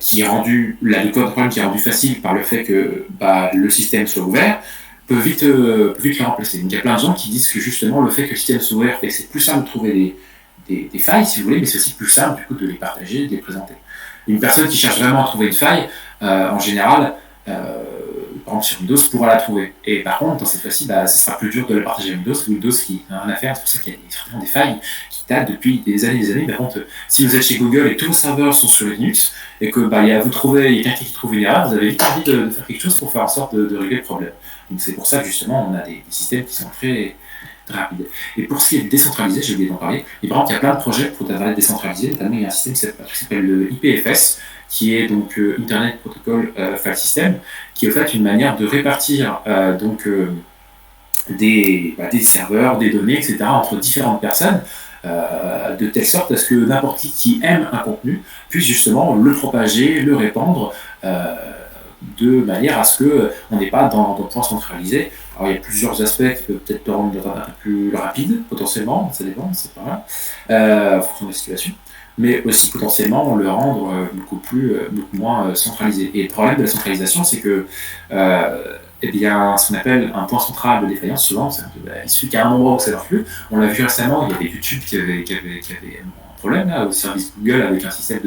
qui est rendu, le problème qui est rendu facile par le fait que le système soit ouvert, peut vite le remplacer. Donc il y a plein de gens qui disent que justement le fait que le système soit ouvert fait que c'est plus simple de trouver des failles, si vous voulez, mais c'est aussi plus simple du coup de les partager, de les présenter. Une personne qui cherche vraiment à trouver une faille, en général, par exemple sur Windows, pourra la trouver. Et par contre, dans cette fois-ci, ce sera plus dur de la partager à Windows qui n'a rien à faire. C'est pour ça qu'il y a certainement des failles qui datent depuis des années et des années. Par contre, si vous êtes chez Google et tous vos serveurs sont sur Linux, et que il y a quelqu'un qui trouve une erreur, vous avez vite envie de faire quelque chose pour faire en sorte de régler le problème. Donc c'est pour ça que justement, on a des systèmes qui sont très rapides. Et pour ce qui est décentralisé, j'ai oublié d'en parler, et par exemple, il y a plein de projets pour Internet décentralisé, notamment il y a un système qui s'appelle le IPFS, qui est donc Internet Protocol File System, qui est en fait une manière de répartir des serveurs, des données, etc. entre différentes personnes, de telle sorte à ce que n'importe qui aime un contenu puisse justement le propager, le répandre, de manière à ce qu'on n'est pas dans le point centralisé. Alors il y a plusieurs aspects qui peuvent peut-être le rendre un peu plus rapide, potentiellement, ça dépend, c'est pas mal, en fonction de la situation, mais aussi potentiellement le rendre beaucoup moins centralisé. Et le problème de la centralisation, c'est que ce qu'on appelle un point central de défaillance, souvent, il suffit qu'à un endroit où ça ne marche plus. On l'a vu récemment, il y avait YouTube qui avait un problème là, au service Google avec un système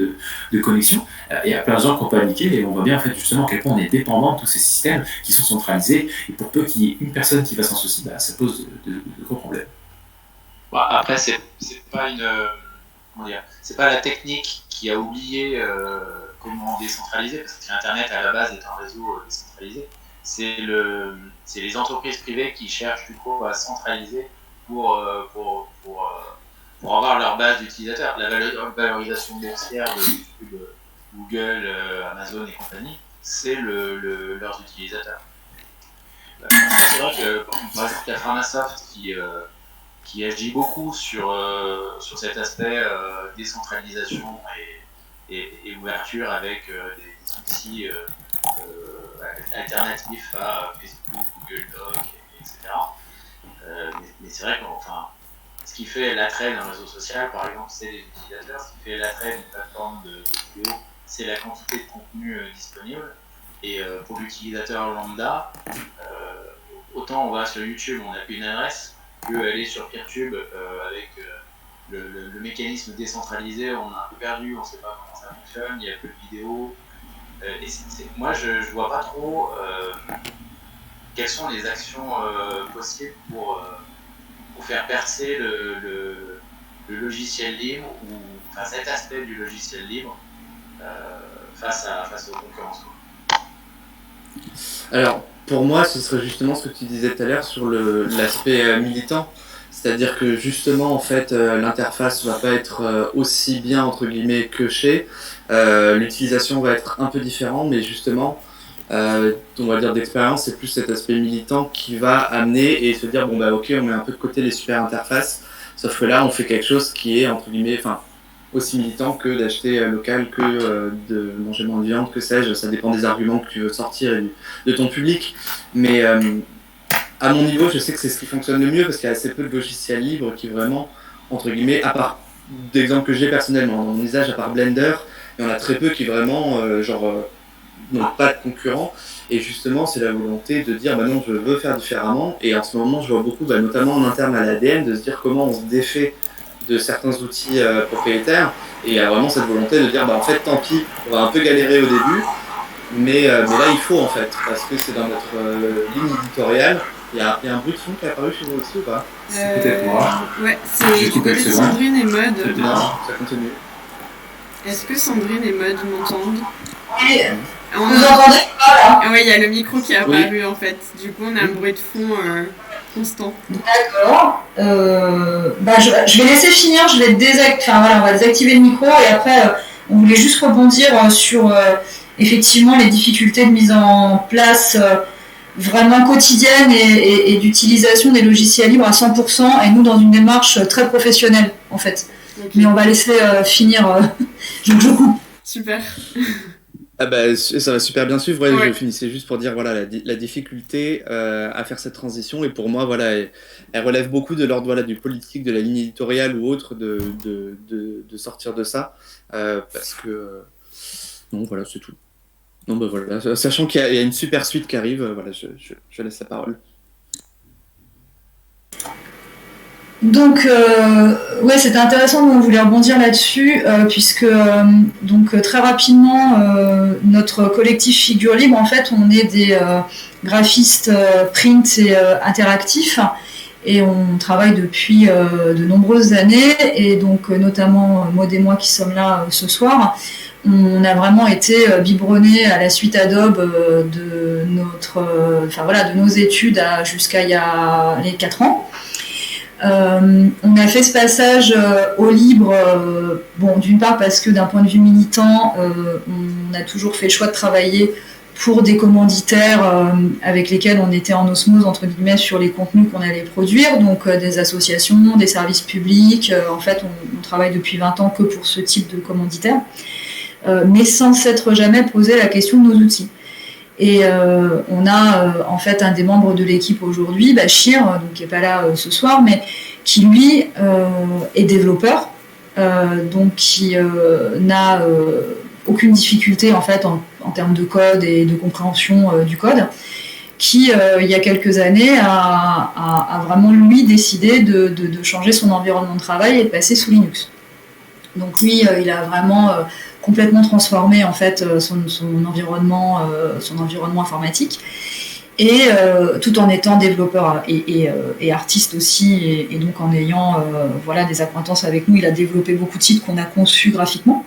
de connexion. Il y a plein de gens qui ont paniqué et on voit bien en fait, justement à quel point on est dépendant de tous ces systèmes qui sont centralisés. Et pour peu qu'il y ait une personne qui fasse un souci, ça pose de gros problèmes. Après, c'est pas c'est pas la technique qui a oublié comment décentraliser, parce que Internet à la base est un réseau décentralisé. C'est les entreprises privées qui cherchent du coup à centraliser pour avoir leur base d'utilisateurs. La valorisation boursière de YouTube, Google, Amazon et compagnie, c'est leurs utilisateurs. C'est vrai que par exemple, il y a Framasoft qui agit beaucoup sur cet aspect décentralisation et ouverture avec des outils alternatifs à Facebook, Google Doc, etc. Mais c'est vrai que ce qui fait l'attrait d'un réseau social, par exemple, c'est les utilisateurs. Ce qui fait l'attrait d'une plateforme de vidéo, c'est la quantité de contenu disponible. Et pour l'utilisateur lambda, autant on va sur YouTube, on n'a une adresse, qu'aller sur Peertube avec le mécanisme décentralisé, on a un peu perdu, on ne sait pas comment ça fonctionne, il n'y a peu de vidéos. Moi, je ne vois pas trop quelles sont les actions possibles pour faire percer le logiciel libre, ou cet aspect du logiciel libre face aux concurrences. Alors, pour moi, ce serait justement ce que tu disais tout à l'heure sur l'aspect militant. C'est-à-dire que justement, en fait, l'interface va pas être aussi bien, entre guillemets, cochée. L'utilisation va être un peu différente, mais justement, on va dire d'expérience, c'est plus cet aspect militant qui va amener et se dire, ok, on met un peu de côté les super interfaces Sauf que là, on fait quelque chose qui est, entre guillemets, enfin, aussi militant que d'acheter local, que de manger moins de viande, que sais-je. Ça dépend des arguments que tu veux sortir et de ton public. Mais à mon niveau, je sais que c'est ce qui fonctionne le mieux parce qu'il y a assez peu de logiciels libres qui vraiment, entre guillemets, à part d'exemples que j'ai personnellement dans mon usage, à part Blender, il y en a très peu qui vraiment, n'ont pas de concurrents. Et justement, c'est la volonté de dire, bah non, je veux faire différemment. Et en ce moment, je vois beaucoup, notamment en interne à l'ADN, de se dire comment on se défait de certains outils propriétaires. Et il y a vraiment cette volonté de dire, bah en fait, tant pis, on va un peu galérer au début, mais là, il faut en fait, parce que c'est dans notre ligne éditoriale. Il y a un bruit de son qui est apparu chez vous aussi ou pas? C'est peut-être moi. Ouais, J'ai c'est coupé le second. Sandrine et Maud. Non, ça continue. Est-ce que Sandrine et Maud m'entendent? Oui, On vous a- entendez pas là? Ah ouais, il y a le micro qui est apparu en fait. Du coup, on a un bruit de fond constant. D'accord. Je vais laisser finir, je vais on va désactiver le micro et après, on voulait juste rebondir sur effectivement les difficultés de mise en place vraiment quotidienne et d'utilisation des logiciels libres à 100% et nous dans une démarche très professionnelle en fait. Ok. Mais on va laisser finir. Je coupe. Super. Ah bah, ça va super bien suivre. Ouais, Ouais. Je finissais juste pour dire voilà la difficulté à faire cette transition. Et pour moi, voilà, elle relève beaucoup de l'ordre du politique, de la ligne éditoriale ou autre, de sortir de ça. Parce que. Non, voilà, c'est tout. Non, bah voilà. Sachant qu'il y a une super suite qui arrive, voilà, je laisse la parole. Donc, c'était intéressant, on voulait rebondir là-dessus, puisque très rapidement, notre collectif Figure Libre, en fait, on est des graphistes print et interactifs, et on travaille depuis de nombreuses années, et donc notamment Maud et moi qui sommes là ce soir, on a vraiment été biberonnés à la suite Adobe de nos études jusqu'à il y a les 4 ans. On a fait ce passage au libre, d'une part parce que d'un point de vue militant, on a toujours fait le choix de travailler pour des commanditaires avec lesquels on était en osmose entre guillemets sur les contenus qu'on allait produire, donc des associations, des services publics. En fait, on travaille depuis 20 ans que pour ce type de commanditaires, mais sans s'être jamais posé la question de nos outils. Et on a en fait un des membres de l'équipe aujourd'hui, Bachir, donc qui n'est pas là ce soir, mais qui lui est développeur, donc qui n'a aucune difficulté en fait en termes de code et de compréhension du code, qui il y a quelques années a vraiment lui décidé de changer son environnement de travail et de passer sous Linux. Donc lui, il a vraiment complètement transformé en fait son environnement informatique, et tout en étant développeur et artiste aussi, et donc en ayant des acquaintances avec nous. Il a développé beaucoup de sites qu'on a conçus graphiquement.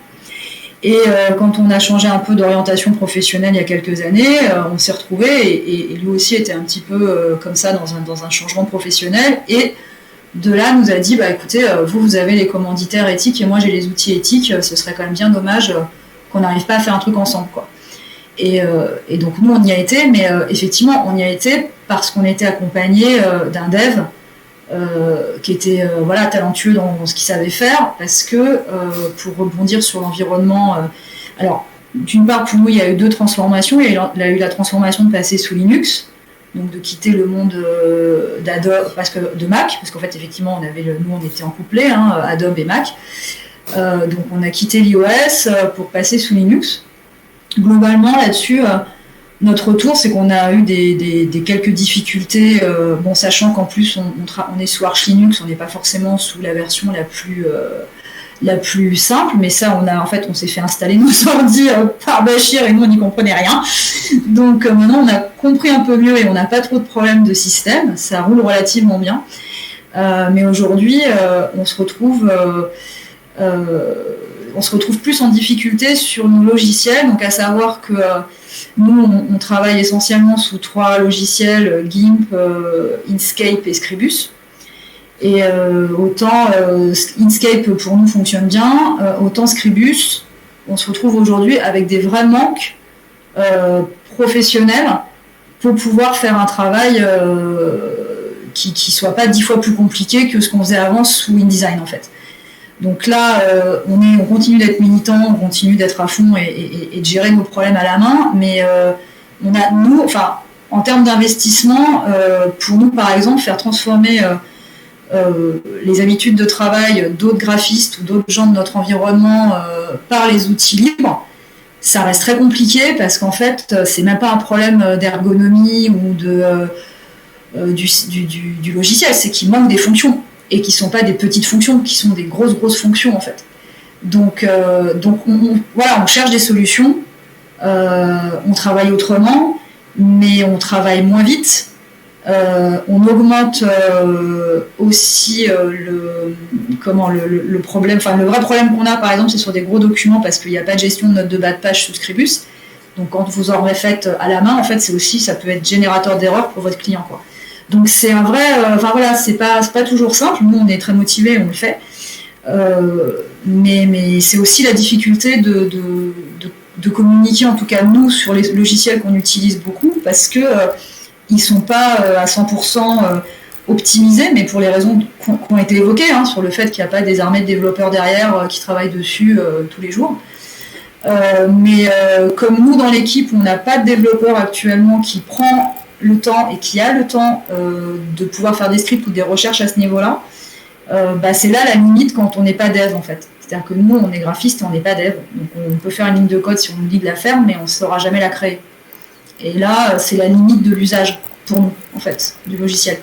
Et quand on a changé un peu d'orientation professionnelle il y a quelques années, on s'est retrouvés, et lui aussi était un petit peu comme ça dans un changement professionnel, et de là nous a dit écoutez, vous avez les commanditaires éthiques et moi j'ai les outils éthiques, ce serait quand même bien dommage qu'on n'arrive pas à faire un truc ensemble, quoi. Et donc nous on y a été, mais effectivement on y a été parce qu'on était accompagné d'un dev qui était talentueux dans ce qu'il savait faire, parce que pour rebondir sur l'environnement, alors d'une part pour nous il y a eu 2 transformations. Il y a eu la transformation de passer sous Linux, donc de quitter le monde d'Adobe, de Mac, parce qu'en fait effectivement nous on était en couplet, Adobe et Mac, donc on a quitté l'iOS pour passer sous Linux. Globalement là-dessus, notre retour c'est qu'on a eu des quelques difficultés, sachant qu'en plus on est sous Arch Linux, on n'est pas forcément sous la version la plus simple, mais ça on s'est fait installer nos ordi par Bachir et nous on n'y comprenait rien. Donc maintenant on a compris un peu mieux et on n'a pas trop de problèmes de système, ça roule relativement bien. Mais aujourd'hui on se retrouve plus en difficulté sur nos logiciels, donc à savoir que nous on travaille essentiellement sous 3 logiciels, GIMP, Inkscape et Scribus. Et autant Inkscape pour nous fonctionne bien, autant Scribus, on se retrouve aujourd'hui avec des vrais manques professionnels pour pouvoir faire un travail qui soit pas 10 fois plus compliqué que ce qu'on faisait avant sous InDesign en fait. Donc là, on continue d'être militant, on continue d'être à fond et de gérer nos problèmes à la main, mais en termes d'investissement, pour nous par exemple, faire transformer les habitudes de travail d'autres graphistes ou d'autres gens de notre environnement par les outils libres, ça reste très compliqué parce qu'en fait, c'est même pas un problème d'ergonomie ou du logiciel, c'est qu'il manque des fonctions et qui sont pas des petites fonctions, qui sont des grosses fonctions en fait. Donc on cherche des solutions, on travaille autrement, mais on travaille moins vite. On augmente aussi le problème, enfin le vrai problème qu'on a par exemple c'est sur des gros documents parce qu'il n'y a pas de gestion de notes de bas de page sous Scribus. Donc quand vous en refaites à la main, en fait ça peut être générateur d'erreurs pour votre client quoi. Donc c'est un vrai, c'est pas toujours simple. Nous on est très motivés, on le fait, mais c'est aussi la difficulté de communiquer en tout cas nous sur les logiciels qu'on utilise beaucoup parce que ils sont pas à 100% optimisés, mais pour les raisons qui ont été évoquées, sur le fait qu'il n'y a pas des armées de développeurs derrière qui travaillent dessus tous les jours. Mais comme nous dans l'équipe, on n'a pas de développeur actuellement qui prend le temps et qui a le temps de pouvoir faire des scripts ou des recherches à ce niveau-là, c'est là la limite quand on n'est pas dev en fait. C'est-à-dire que nous, on est graphiste et on n'est pas dev. Donc on peut faire une ligne de code si on nous dit de la faire, mais on ne saura jamais la créer. Et là, c'est la limite de l'usage pour nous, en fait, du logiciel.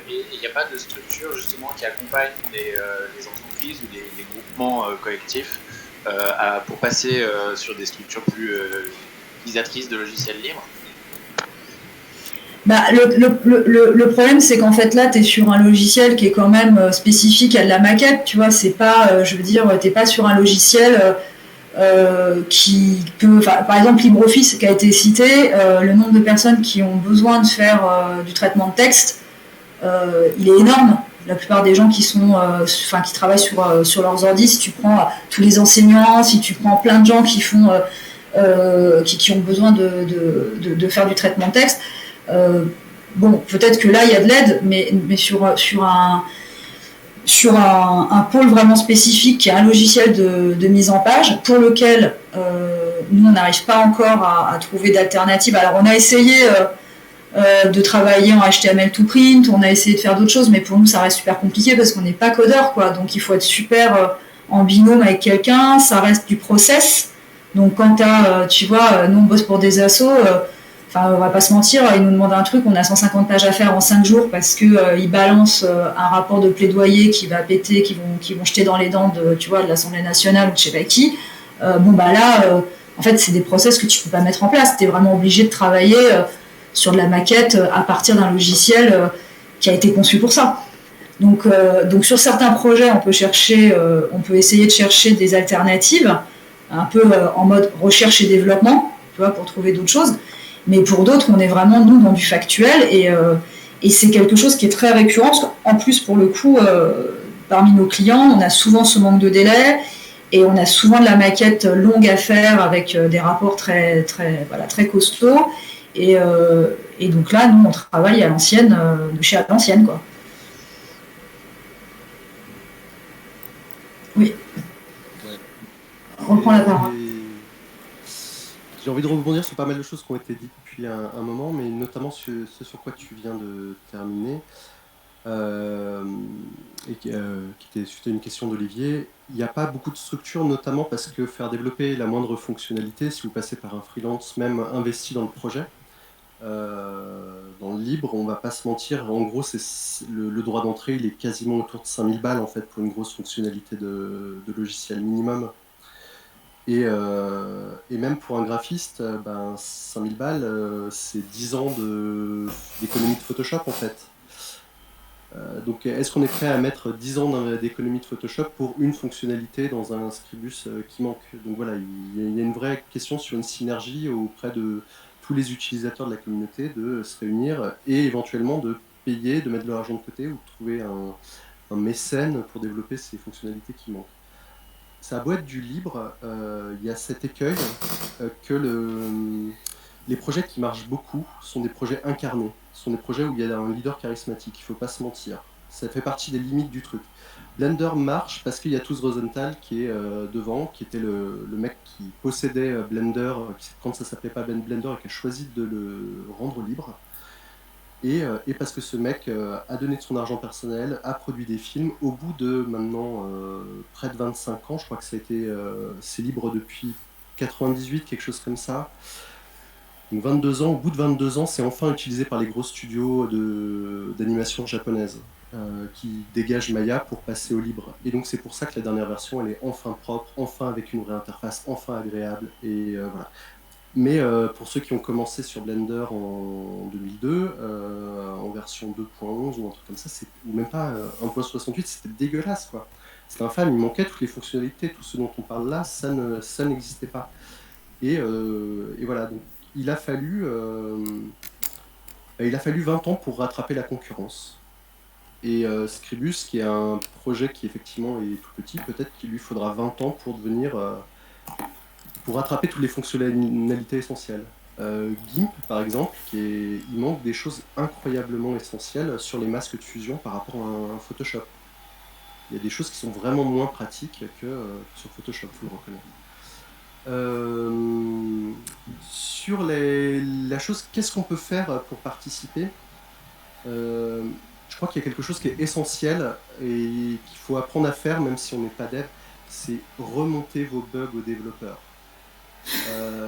Et il n'y a pas de structure justement qui accompagne les entreprises ou les groupements collectifs pour passer sur des structures plus utilisatrices de logiciels libres? Le problème, c'est qu'en fait, là, tu es sur un logiciel qui est quand même spécifique à de la maquette, tu vois, c'est pas, t'es pas sur un logiciel qui peut, par exemple LibreOffice qui a été cité, le nombre de personnes qui ont besoin de faire du traitement de texte, il est énorme. La plupart des gens qui travaillent sur leurs ordi, si tu prends tous les enseignants, si tu prends plein de gens qui font qui ont besoin de faire du traitement de texte, peut-être que là il y a de l'aide, mais sur un pôle vraiment spécifique qui est un logiciel de mise en page pour lequel nous on n'arrive pas encore à trouver d'alternative. Alors on a essayé de travailler en HTML to print, on a essayé de faire d'autres choses, mais pour nous ça reste super compliqué parce qu'on n'est pas codeur quoi, donc il faut être super en binôme avec quelqu'un, ça reste du process. Donc quand nous on bosse pour des assos, on va pas se mentir, ils nous demandent un truc, on a 150 pages à faire en 5 jours parce qu'ils balancent un rapport de plaidoyer qui va péter, qui vont jeter dans les dents de l'Assemblée nationale ou de je sais pas qui. En fait, c'est des process que tu peux pas mettre en place. Tu es vraiment obligé de travailler sur de la maquette à partir d'un logiciel qui a été conçu pour ça. Donc sur certains projets, on peut essayer de chercher des alternatives, un peu en mode recherche et développement, pour trouver d'autres choses. Mais pour d'autres, on est vraiment, nous, dans du factuel et c'est quelque chose qui est très récurrent. En plus, pour le coup, parmi nos clients, on a souvent ce manque de délai et on a souvent de la maquette longue à faire avec des rapports très costauds. Et donc là, nous, on travaille à l'ancienne, de chez à l'ancienne, quoi. Oui. On reprend la parole. J'ai envie de rebondir sur pas mal de choses qui ont été dites depuis un moment, mais notamment ce sur quoi tu viens de terminer, et qui était suite à une question d'Olivier. Il n'y a pas beaucoup de structures, notamment parce que faire développer la moindre fonctionnalité, si vous passez par un freelance, même investi dans le projet, dans le libre, on va pas se mentir, en gros, le droit d'entrée, il est quasiment autour de 5000 balles en fait, pour une grosse fonctionnalité de logiciel minimum. Et même pour un graphiste, 5000 balles, c'est 10 ans d'économie de Photoshop en fait. Donc est-ce qu'on est prêt à mettre 10 ans d'économie de Photoshop pour une fonctionnalité dans un Scribus qui manque? Donc voilà, il y a une vraie question sur une synergie auprès de tous les utilisateurs de la communauté de se réunir et éventuellement de payer, de mettre de l'argent de côté ou de trouver un mécène pour développer ces fonctionnalités qui manquent. Ça a beau être du libre, il y a cet écueil que les projets qui marchent beaucoup sont des projets incarnés, Ce sont des projets où il y a un leader charismatique, il ne faut pas se mentir. Ça fait partie des limites du truc. Blender marche parce qu'il y a Tooz Rosenthal qui est devant, qui était le mec qui possédait Blender, quand ça s'appelait pas Blender, et qui a choisi de le rendre libre. Et parce que ce mec a donné de son argent personnel, a produit des films au bout de maintenant près de 25 ans. Je crois que c'est libre depuis 98, quelque chose comme ça. Donc 22 ans, au bout de 22 ans, c'est enfin utilisé par les gros studios d'animation japonaise qui dégagent Maya pour passer au libre. Et donc c'est pour ça que la dernière version, elle est enfin propre, enfin avec une vraie interface, enfin agréable. Et voilà. Mais pour ceux qui ont commencé sur Blender en 2002, en version 2.11 ou un truc comme ça, ou même pas 1.68, c'était dégueulasse, quoi. C'était infâme, il manquait toutes les fonctionnalités, tout ce dont on parle là, ça n'existait pas. Et voilà, donc il a fallu 20 ans pour rattraper la concurrence. Et Scribus, qui est un projet qui effectivement est tout petit, peut-être qu'il lui faudra 20 ans pour pour rattraper toutes les fonctionnalités essentielles. GIMP, par exemple, il manque des choses incroyablement essentielles sur les masques de fusion par rapport à un Photoshop. Il y a des choses qui sont vraiment moins pratiques que sur Photoshop, il faut le reconnaître. Sur la chose, qu'est-ce qu'on peut faire pour participer je crois qu'il y a quelque chose qui est essentiel et qu'il faut apprendre à faire, même si on n'est pas dev, c'est remonter vos bugs aux développeurs.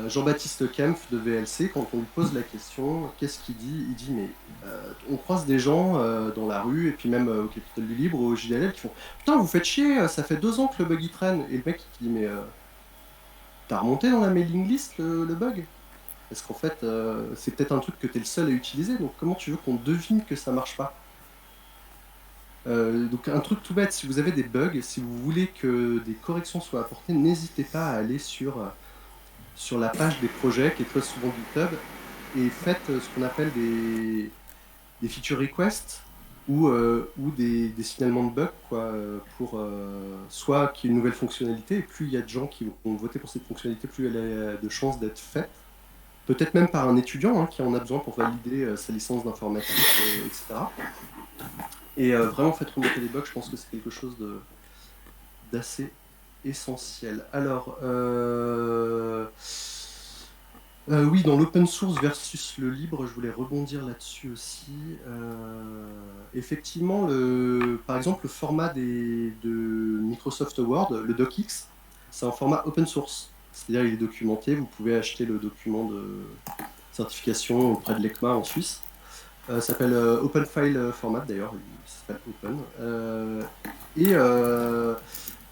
Jean-Baptiste Kempf de VLC, quand on lui pose la question, qu'est-ce qu'il dit? Il dit, mais on croise des gens dans la rue, et puis même au Capitole du Libre, au JDLL, qui font « Putain, vous faites chier, ça fait 2 ans que le bug il traîne !» Et le mec il dit « Mais t'as remonté dans la mailing list le bug ?» Parce qu'en fait, c'est peut-être un truc que t'es le seul à utiliser, donc comment tu veux qu'on devine que ça marche pas? Donc un truc tout bête, si vous avez des bugs, si vous voulez que des corrections soient apportées, n'hésitez pas à aller sur la page des projets, qui est très souvent GitHub, et faites ce qu'on appelle des feature requests ou des signalements de bugs, quoi, pour soit qu'il y ait une nouvelle fonctionnalité, et plus il y a de gens qui vont voter pour cette fonctionnalité, plus elle a de chances d'être faite. Peut-être même par un étudiant qui en a besoin pour valider sa licence d'informatique, etc. Et vraiment, faites remonter les bugs, je pense que c'est quelque chose d'assez essentiel. Alors, oui, dans l'open source versus le libre, je voulais rebondir là-dessus aussi. Effectivement, par exemple, le format de Microsoft Word, le DocX, c'est un format open source. C'est-à-dire il est documenté, vous pouvez acheter le document de certification auprès de l'ECMA en Suisse. Ça s'appelle Open File Format d'ailleurs, il s'appelle Open.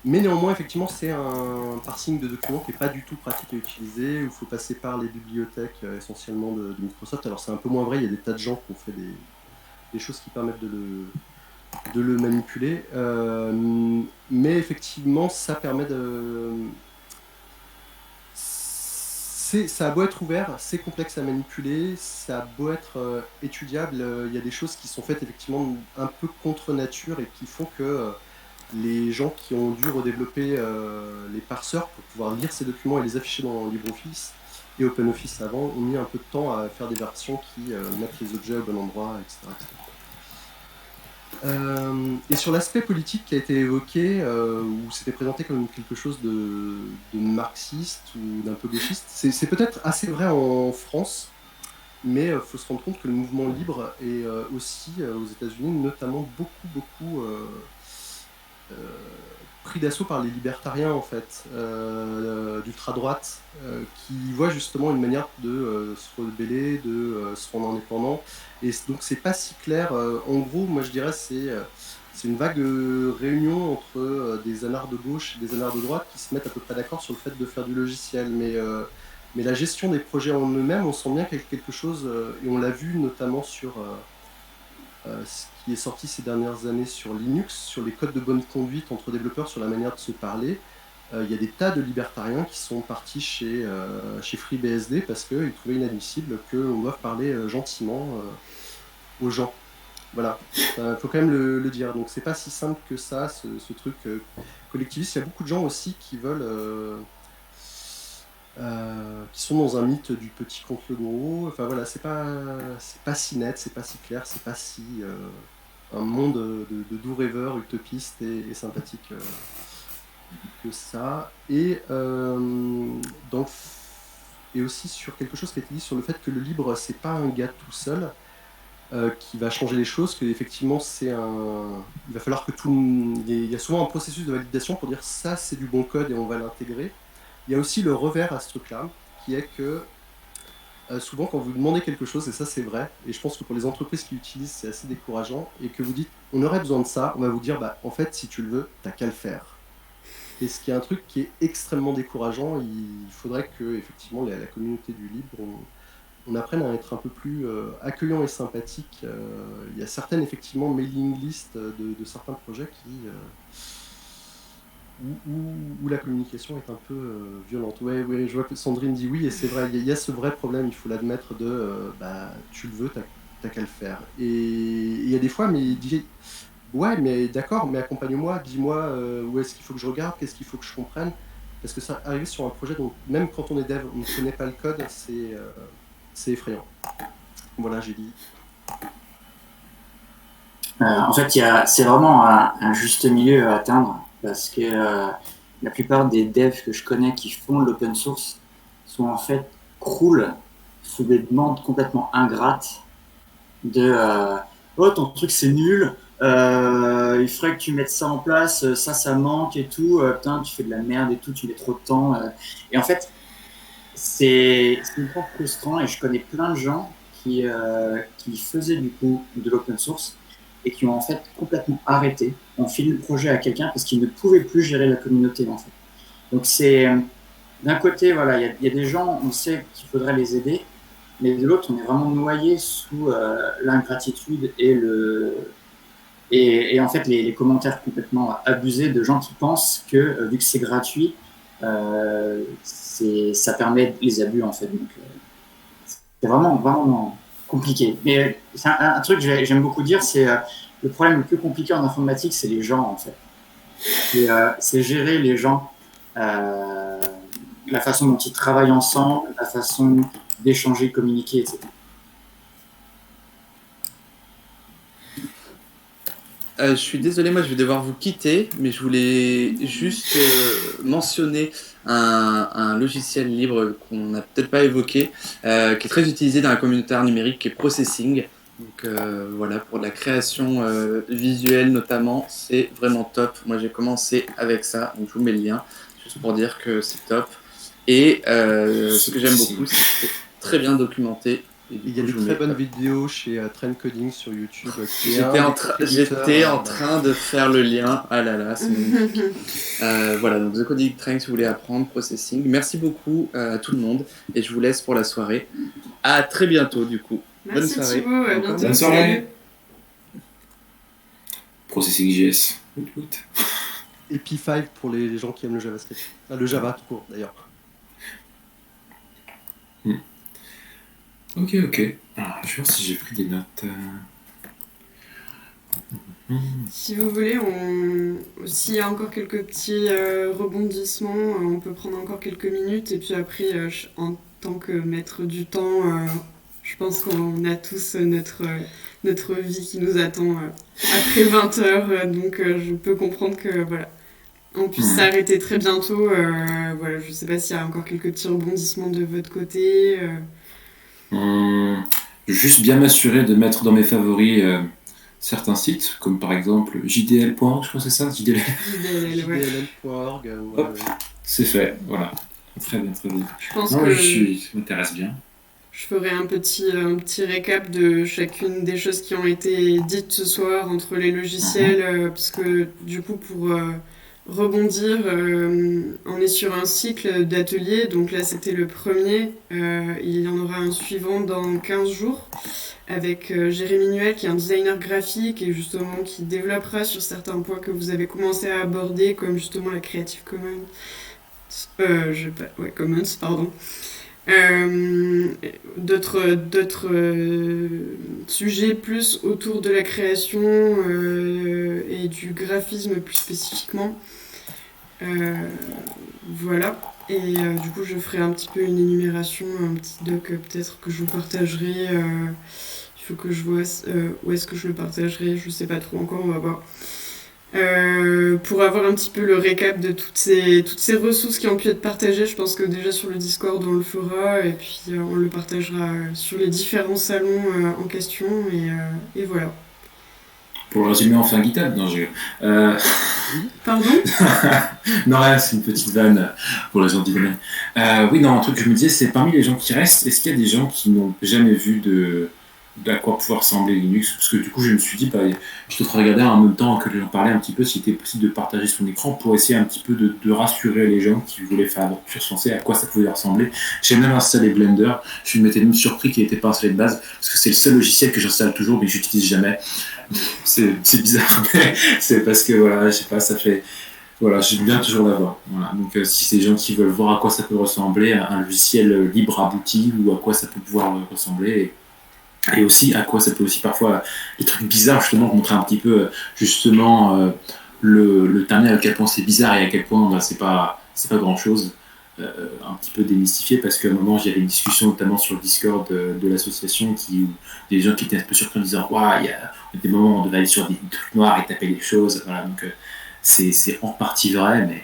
Mais néanmoins, effectivement, c'est un parsing de documents qui n'est pas du tout pratique à utiliser, où il faut passer par les bibliothèques essentiellement de Microsoft. Alors c'est un peu moins vrai, il y a des tas de gens qui ont fait des choses qui permettent de le manipuler. Mais effectivement, ça permet ça a beau être ouvert, c'est complexe à manipuler, ça a beau être étudiable, il y a des choses qui sont faites effectivement un peu contre nature et qui font que les gens qui ont dû redévelopper les parseurs pour pouvoir lire ces documents et les afficher dans LibreOffice et OpenOffice avant ont mis un peu de temps à faire des versions qui mettent les objets au bon endroit, etc. Et sur l'aspect politique qui a été évoqué, où c'était présenté comme quelque chose de marxiste ou d'un peu gauchiste, c'est peut-être assez vrai en France, mais il faut se rendre compte que le mouvement libre est aussi aux États-Unis notamment beaucoup pris d'assaut par les libertariens en fait, d'ultra-droite, qui voient justement une manière de se rebeller, de se rendre indépendant. Et donc c'est pas si clair. En gros, moi je dirais c'est une vague réunion entre des anards de gauche et des anards de droite qui se mettent à peu près d'accord sur le fait de faire du logiciel. Mais la gestion des projets en eux-mêmes, on sent bien qu'il y a quelque chose, et on l'a vu notamment sur ce qui est sorti ces dernières années sur Linux, sur les codes de bonne conduite entre développeurs, sur la manière de se parler. Il y a des tas de libertariens qui sont partis chez FreeBSD parce qu'ils trouvaient inadmissible qu'on doive parler gentiment aux gens. Voilà, il faut quand même le dire. Donc c'est pas si simple que ça, ce truc collectiviste. Il y a beaucoup de gens aussi qui veulent qui sont dans un mythe du petit contre le gros. Enfin voilà, c'est pas si net, c'est pas si clair, c'est pas si un monde de doux rêveurs, utopiste et sympathique que ça. Et aussi sur quelque chose qui a été dit sur le fait que le livre, c'est pas un gars tout seul qui va changer les choses, que effectivement il va falloir que il y a souvent un processus de validation pour dire ça c'est du bon code et on va l'intégrer. Il y a aussi le revers à ce truc-là, qui est que souvent quand vous demandez quelque chose, et ça c'est vrai, et je pense que pour les entreprises qui l'utilisent c'est assez décourageant, et que vous dites on aurait besoin de ça, on va vous dire bah en fait si tu le veux, t'as qu'à le faire. Et ce qui est un truc qui est extrêmement décourageant, il faudrait que effectivement la communauté du libre, on apprenne à être un peu plus accueillant et sympathique. Il y a certaines effectivement mailing lists de certains projets où la communication est un peu violente. Ouais, je vois que Sandrine dit oui, et c'est vrai, il y a ce vrai problème, il faut l'admettre, bah, tu le veux, t'as qu'à le faire. Et il y a des fois, mais il dit, ouais, mais d'accord, mais accompagne-moi, dis-moi où est-ce qu'il faut que je regarde, qu'est-ce qu'il faut que je comprenne. Parce que ça arrive sur un projet dont, même quand on est dev, on ne connaît pas le code, c'est effrayant. Voilà, j'ai dit. En fait, c'est vraiment un juste milieu à atteindre, parce que la plupart des devs que je connais qui font de l'open source sont en fait croulent sous des demandes complètement ingrates de oh ton truc c'est nul, il faudrait que tu mettes ça en place, ça manque et tout, putain tu fais de la merde et tout, tu mets trop de temps, et en fait c'est hyper frustrant, et je connais plein de gens qui faisaient du coup de l'open source et qui ont en fait complètement arrêté, ont filé le projet à quelqu'un parce qu'ils ne pouvaient plus gérer la communauté en fait. Donc c'est d'un côté voilà, il y a des gens, on sait qu'il faudrait les aider, mais de l'autre on est vraiment noyé sous l'ingratitude et en fait les commentaires complètement abusés de gens qui pensent que vu que c'est gratuit, ça permet les abus en fait. Donc c'est vraiment compliqué. Mais c'est un truc que j'aime beaucoup dire, c'est le problème le plus compliqué en informatique, c'est les gens en fait. C'est gérer les gens, la façon dont ils travaillent ensemble, la façon d'échanger, communiquer, etc. Je suis désolé, moi je vais devoir vous quitter, mais je voulais juste mentionner un logiciel libre qu'on n'a peut-être pas évoqué, qui est très utilisé dans la communauté art numérique, qui est Processing. Donc voilà, pour la création visuelle notamment, c'est vraiment top. Moi j'ai commencé avec ça, donc je vous mets le lien, juste pour dire que c'est top. Et ce que j'aime beaucoup, c'est que c'est très bien documenté. Il y a des très bonnes vidéos chez Trend Coding sur YouTube. J'étais en train de faire le lien. Ah là là, c'est magnifique. Voilà, donc The Coding Train si vous voulez apprendre, Processing. Merci beaucoup à tout le monde et je vous laisse pour la soirée. À très bientôt du coup. Merci bonne soirée. Thibaut, à bientôt. Bonne soirée. Processing JS. Et P5 pour les gens qui aiment le JavaScript. Le Java tout court d'ailleurs. Ok. Alors, je vais voir si j'ai pris des notes. Si vous voulez, s'il y a encore quelques petits rebondissements, on peut prendre encore quelques minutes. Et puis après, en tant que maître du temps, je pense qu'on a tous notre vie qui nous attend après 20 heures. Donc je peux comprendre que voilà, on puisse s'arrêter très bientôt. Voilà, je sais pas s'il y a encore quelques petits rebondissements de votre côté. Juste bien m'assurer de mettre dans mes favoris certains sites, comme par exemple jdl.org, je crois que c'est ça, jdll.org. Ouais. C'est fait, voilà. Très bien. Je pense ça m'intéresse bien. Je ferai un petit récap de chacune des choses qui ont été dites ce soir entre les logiciels, parce que du coup, pour rebondir, on est sur un cycle d'ateliers, donc là c'était le premier, il y en aura un suivant dans 15 jours avec Jérémy Nuel qui est un designer graphique et justement qui développera sur certains points que vous avez commencé à aborder comme justement la Creative Commons, Commons, pardon. D'autres sujets plus autour de la création et du graphisme plus spécifiquement. Voilà. Du coup, je ferai un petit peu une énumération, un petit doc peut-être que je vous partagerai. Il faut que je vois où est-ce que je le partagerai, je sais pas trop encore, on va voir. Pour avoir un petit peu le récap de toutes ces ressources qui ont pu être partagées. Je pense que déjà sur le Discord on le fera et puis on le partagera sur les différents salons en question et voilà. Pour le résumer, on fait un GitHub. Non, Pardon? Non, rien, c'est une petite vanne pour les gens du domaine. Oui, non, un truc que je me disais, c'est parmi les gens qui restent, est-ce qu'il y a des gens qui n'ont jamais vu d'à quoi pouvoir ressembler Linux? Parce que du coup, je me suis dit, bah, je suis en train de regarder en même temps que j'en parlais un petit peu s'il était possible de partager son écran pour essayer un petit peu de rassurer les gens qui voulaient faire l'aventure sans à quoi ça pouvait ressembler. J'ai même installé Blender. Je m'étais même surpris qu'il n'était pas installé de base parce que c'est le seul logiciel que j'installe toujours mais que j'utilise jamais. C'est bizarre, mais c'est parce que voilà, je sais pas, ça fait. Voilà, j'aime bien toujours l'avoir. Voilà. Donc, si c'est des gens qui veulent voir à quoi ça peut ressembler, un logiciel libre abouti ou à quoi ça peut pouvoir ressembler. Et aussi à quoi ça peut aussi parfois les trucs bizarres, justement, montrer un petit peu justement le terminal, à quel point c'est bizarre et à quel point bah, c'est pas grand chose. Un petit peu démystifié parce qu'à un moment j'avais une discussion notamment sur le Discord de l'association où des gens qui étaient un peu surpris en disant waouh, il y a des moments où on devait aller sur des trucs noirs et taper les choses, voilà, donc c'est en partie vrai, mais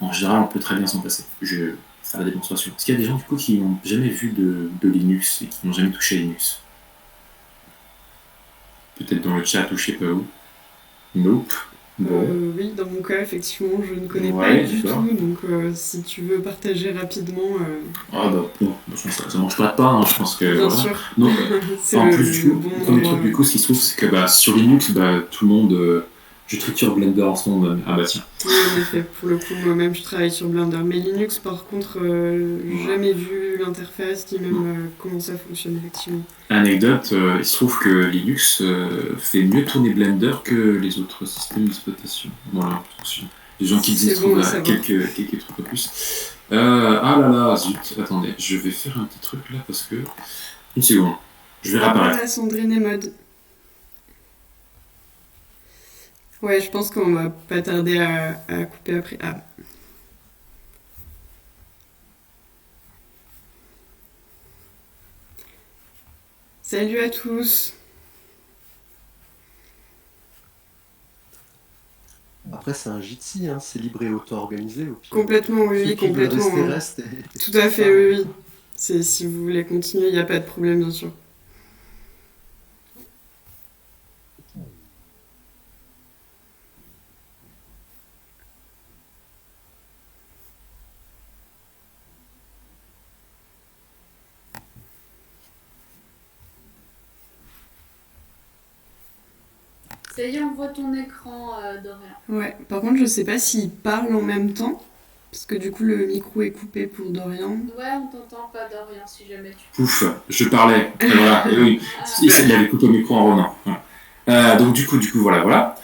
en général on peut très bien s'en passer. Je faire la démonstration. Est-ce qu'il y a des gens du coup qui n'ont jamais vu de Linux et qui n'ont jamais touché à Linux? Peut-être dans le chat ou je sais pas où. Nope. Bon. Oui, dans mon cas, effectivement, je ne connais Ouais, pas du tout, donc si tu veux partager rapidement. Ah bah bon, je pense que ça mange pas de pain, hein, je pense que. Bien voilà. sûr. Non, C'est en plus, du coup, bon le premier endroit. truc, du coup, ce qui se trouve, c'est que bah, sur Linux, bah, tout le monde. Je triture Blender en ce moment même. Ah bah tiens. Oui, en effet, pour le coup, moi-même, je travaille sur Blender. Mais Linux, par contre, jamais vu l'interface, ni même comment ça fonctionne, effectivement. Anecdote, il se trouve que Linux fait mieux tourner Blender que les autres systèmes d'exploitation. Voilà, attention. Les gens qui disent bon, quelques trucs en plus. Ah là là, zut, attendez, je vais faire un petit truc là parce que. Une seconde, je vais réapparaître. Voilà, Sandrine et Mode. Ouais, je pense qu'on va pas tarder à couper après. Ah. Salut à tous. Après, c'est un Jitsi, hein, c'est libre et auto-organisé. Au pire. Complètement, oui, Ceux qui veulent complètement. rester, restent. Tout à fait, oui, oui. Si vous voulez continuer, il n'y a pas de problème, bien sûr. Ça y est, on voit ton écran, Dorian. Ouais, par contre, je sais pas s'il parle en même temps, parce que du coup, le micro est coupé pour Dorian. Ouais, on t'entend pas, Dorian, si jamais tu... Ouf, je parlais. Et voilà, et oui, il avait coupé le micro en revenant. Voilà. Donc du coup, voilà.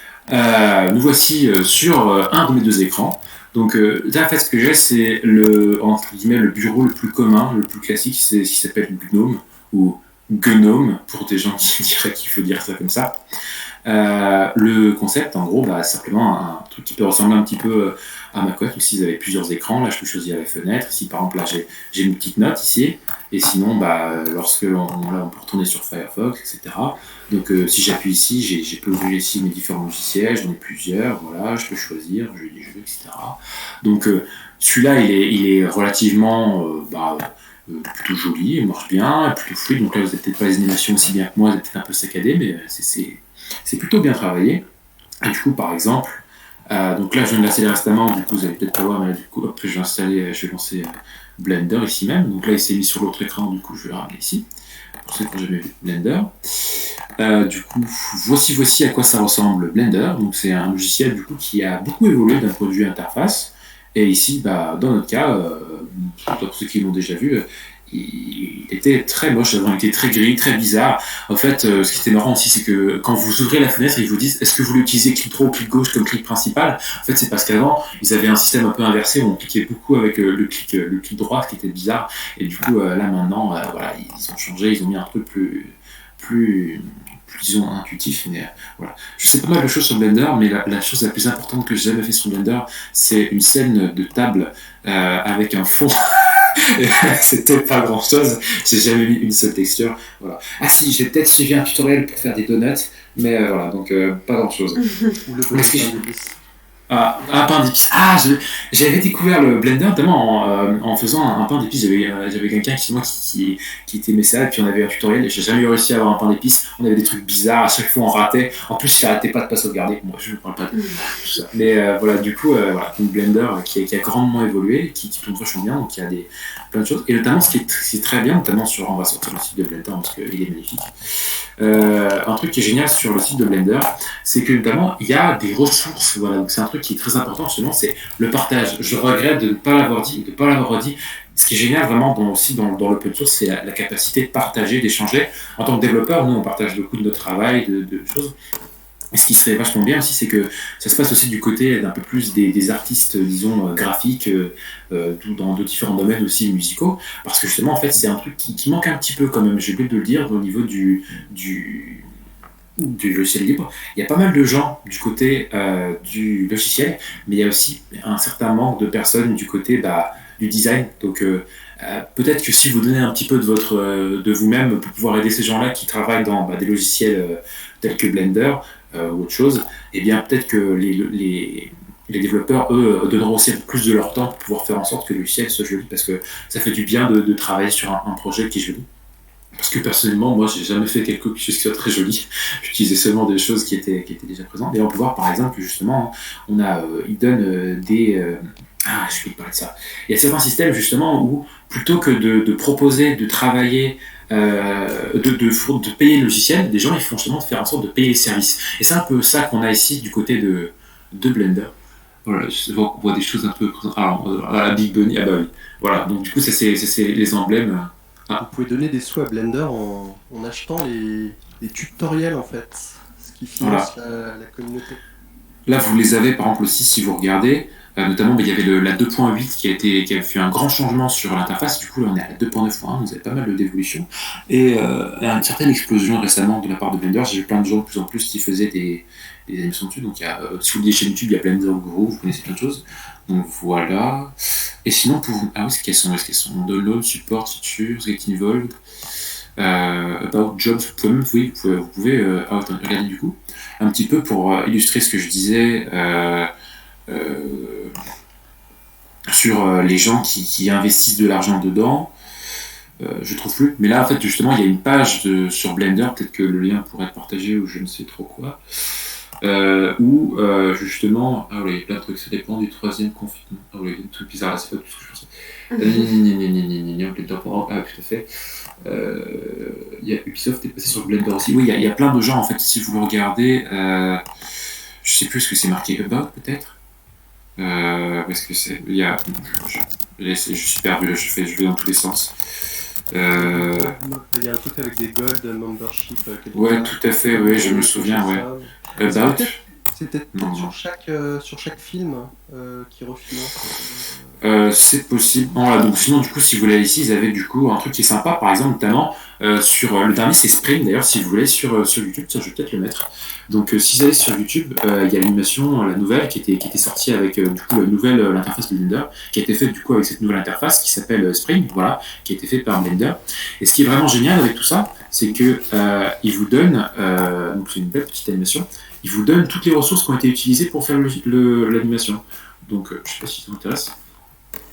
Nous voici sur un de mes deux écrans. Donc là, en fait, ce que j'ai, c'est entre guillemets, le bureau le plus commun, le plus classique, c'est ce qui s'appelle GNOME, ou GNOME, pour des gens qui diraient qu'il faut dire ça comme ça. Le concept, en gros, bah, simplement un truc qui peut ressembler un petit peu à macOS, donc s'ils avaient plusieurs écrans, là je peux choisir les fenêtres. Ici par exemple, là j'ai une petite note ici, et sinon, bah, lorsque on peut retourner sur Firefox, etc. Donc si j'appuie ici, j'ai pu ouvrir ici mes différents logiciels, j'en ai plusieurs, voilà, je peux choisir, je les jeux, etc. Donc celui-là, il est relativement plutôt joli, il marche bien, plutôt fluide. Donc là, vous n'avez peut-être pas les animations aussi bien que moi, vous êtes peut-être un peu saccadé, mais c'est plutôt bien travaillé. Et du coup, par exemple, donc là, je viens de l'installer récemment, du coup, vous allez peut-être pas voir, mais du coup, après, je vais lancer Blender ici même. Donc là, il s'est mis sur l'autre écran, du coup, je vais le ramener ici, pour ceux qui n'ont jamais vu Blender. Du coup, voici à quoi ça ressemble Blender. Donc c'est un logiciel, du coup, qui a beaucoup évolué d'un point de vue interface. Et ici, bah, dans notre cas, pour ceux qui l'ont déjà vu, il était très moche, il était très gris, très bizarre. En fait, ce qui était marrant aussi, c'est que quand vous ouvrez la fenêtre, ils vous disent est-ce que vous voulez utiliser clic droit ou clic gauche comme clic principal. En fait, c'est parce qu'avant, ils avaient un système un peu inversé où on cliquait beaucoup avec le clic droit, ce qui était bizarre. Et du coup, là maintenant, voilà, ils ont changé, ils ont mis un truc plus plus disons intuitif, mais voilà. Je sais pas mal de choses sur Blender, mais la chose la plus importante que j'ai jamais fait sur Blender, c'est une scène de table avec un fond. C'était pas grand chose, j'ai jamais mis une seule texture. Voilà. Ah si, j'ai peut-être suivi un tutoriel pour faire des donuts, mais voilà, donc pas grand chose. Ou le bonnet d'épices. Ah, un pain d'épices. Ah, j'avais découvert le Blender notamment en faisant un pain d'épices. J'avais quelqu'un qui aimait ça, et puis on avait un tutoriel, et j'ai jamais réussi à avoir un pain d'épices. On avait des trucs bizarres, à chaque fois on ratait. En plus, il arrêtait pas de pas sauvegarder. Moi, je ne parle pas de tout ça. Mais voilà, du coup, voilà, une Blender qui a grandement évolué, qui tourne vachement bien, donc il y a plein de choses. Et notamment, ce qui est très bien, notamment on va sortir le site de Blender parce qu'il est magnifique. Un truc qui est génial sur le site de Blender, c'est que notamment il y a des ressources. Voilà, donc c'est un truc qui est très important justement, c'est le partage. Je regrette de ne pas l'avoir dit, Ce qui est génial vraiment dans l'open source, c'est la capacité de partager, d'échanger. En tant que développeur, nous on partage beaucoup de notre travail, de choses. Et ce qui serait vachement bien aussi, c'est que ça se passe aussi du côté d'un peu plus des artistes, disons, graphiques, dans de différents domaines aussi musicaux, parce que justement, en fait, c'est un truc qui manque un petit peu quand même, j'ai oublié de le dire, au niveau du logiciel libre. Il y a pas mal de gens du côté du logiciel, mais il y a aussi un certain manque de personnes du côté du design. Donc peut-être que si vous donnez un petit peu de vous-même pour pouvoir aider ces gens-là qui travaillent dans des logiciels tels que Blender ou autre chose, et bien peut-être que les développeurs, eux, donneront aussi un peu plus de leur temps pour pouvoir faire en sorte que le logiciel soit joli, parce que ça fait du bien de travailler sur un projet qui est joli. Parce que personnellement, moi, j'ai jamais fait quelque chose qui soit très joli. J'utilisais seulement des choses qui étaient déjà présentes. Et on peut voir, par exemple, que justement, il donne des... je vais te parler de ça. Il y a certains systèmes, justement, où plutôt que de proposer, de travailler, de payer le logiciel, des gens, ils font justement de faire en sorte de payer les services. Et c'est un peu ça qu'on a ici du côté de Blender. Voilà, on voit des choses un peu... la Big Bunny, ah bah oui. Voilà, donc du coup, c'est les emblèmes... Vous pouvez donner des sous à Blender en achetant les tutoriels en fait, ce qui finance la communauté. Là, vous les avez par exemple aussi si vous regardez, notamment il y avait la 2.8 qui a fait un grand changement sur l'interface. Du coup, là on est à la 2.9.1, vous avez pas mal d'évolutions. Et une certaine explosion récemment de la part de Blender. J'ai vu plein de gens de plus en plus qui faisaient des animations dessus. Donc, si vous voulez des chaînes YouTube, il y a Blender Guru, vous connaissez plein de choses. Donc voilà. Et sinon, est-ce qu'elles sont Download, Support, Features, Get Involved, About Jobs, vous pouvez regarder du coup, un petit peu pour illustrer ce que je disais sur les gens qui investissent de l'argent dedans. Je trouve plus, mais là en fait justement il y a une page sur Blender, peut-être que le lien pourrait être partagé ou je ne sais trop quoi. Où justement, il y a plein de trucs, ça dépend du troisième confinement. Il y a des trucs bizarres là, c'est pas tout ce que je pensais. Tout à fait. Il y a Ubisoft est passé sur Blender aussi. Oui, il y a plein de gens en fait, si vous le regardez, je sais plus ce que c'est marqué, About peut-être. Parce que c'est. Je suis perdu, je vais dans tous les sens. Il y a un truc avec des gold membership. Ouais, tout à fait, oui, je me souviens, ouais. About. C'est peut-être sur chaque film qui refinance. C'est possible. Voilà, donc sinon, du coup, si vous l'avez ici, ils avaient du coup un truc qui est sympa, par exemple, notamment sur le dernier, c'est Spring, d'ailleurs, si vous voulez, sur YouTube, tiens, je vais peut-être le mettre. Donc, si vous allez sur YouTube, il y a l'animation, la nouvelle, qui était sortie avec du coup l'interface Blender, qui a été faite du coup avec cette nouvelle interface qui s'appelle Spring, voilà, qui a été faite par Blender. Et ce qui est vraiment génial avec tout ça, c'est que il vous donne, donc c'est une belle petite animation, il vous donne toutes les ressources qui ont été utilisées pour faire l'animation. Donc, je sais pas si ça vous intéresse.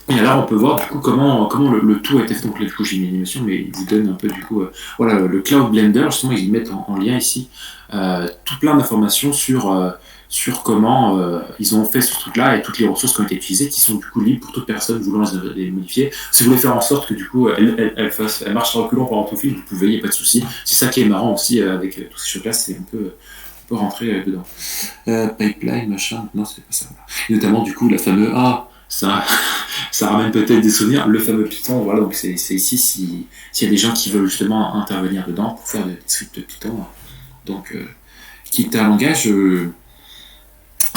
Et là, on peut voir du coup comment le tout a été fait. Donc là, du coup, j'ai mis l'animation, mais ils vous donnent un peu du coup, voilà, le Cloud Blender. Justement, ils mettent en lien ici tout plein d'informations sur comment ils ont fait ce truc-là et toutes les ressources qui ont été utilisées, qui sont du coup libres pour toute personne voulant les modifier. Si vous voulez faire en sorte que du coup, elle marche à reculons pendant tout le film, vous pouvez, il n'y a pas de souci. C'est ça qui est marrant aussi avec tous ces choses-là, c'est on peut rentrer dedans. Pipeline, machin, non, c'est pas ça. Et notamment, du coup, la fameuse ça ramène peut-être des souvenirs, le fameux Python, voilà, donc c'est ici s'il y a des gens qui veulent justement intervenir dedans pour faire des scripts Python, donc qui est un langage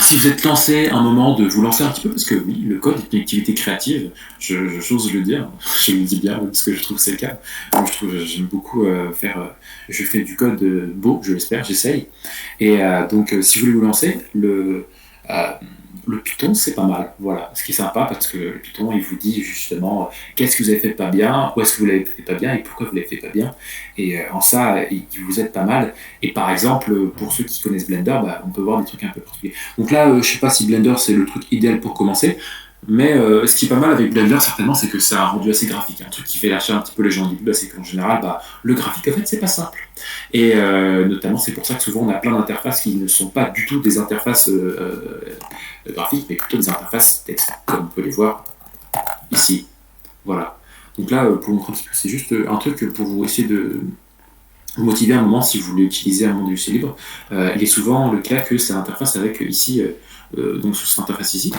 si vous êtes lancé un moment de vous lancer un petit peu, parce que oui, le code est une activité créative, j'ose le dire, je le dis bien parce que je trouve que c'est le cas. Moi, j'aime beaucoup je fais du code beau, je l'espère, j'essaye. Et donc si vous voulez vous lancer, le Python, c'est pas mal. Voilà, ce qui est sympa parce que le Python, il vous dit justement qu'est-ce que vous avez fait pas bien, où est-ce que vous l'avez fait pas bien et pourquoi vous l'avez fait pas bien. Et en ça, il vous aide pas mal. Et par exemple, pour ceux qui connaissent Blender, on peut voir des trucs un peu particuliers. Donc là, je sais pas si Blender c'est le truc idéal pour commencer. Mais ce qui est pas mal avec Blender, certainement, c'est que c'est un rendu assez graphique. Un truc qui fait lâcher un petit peu les gens au début, c'est qu'en général, le graphique, en fait, c'est pas simple. Et notamment, c'est pour ça que souvent, on a plein d'interfaces qui ne sont pas du tout des interfaces graphiques, mais plutôt des interfaces texte, comme on peut les voir ici. Voilà. Donc là, pour vous montrer un petit peu, c'est juste un truc pour vous essayer de vous motiver un moment si vous voulez utiliser un monde du libre. Il est souvent le cas que c'est l'interface avec ici, donc sur cette interface ici.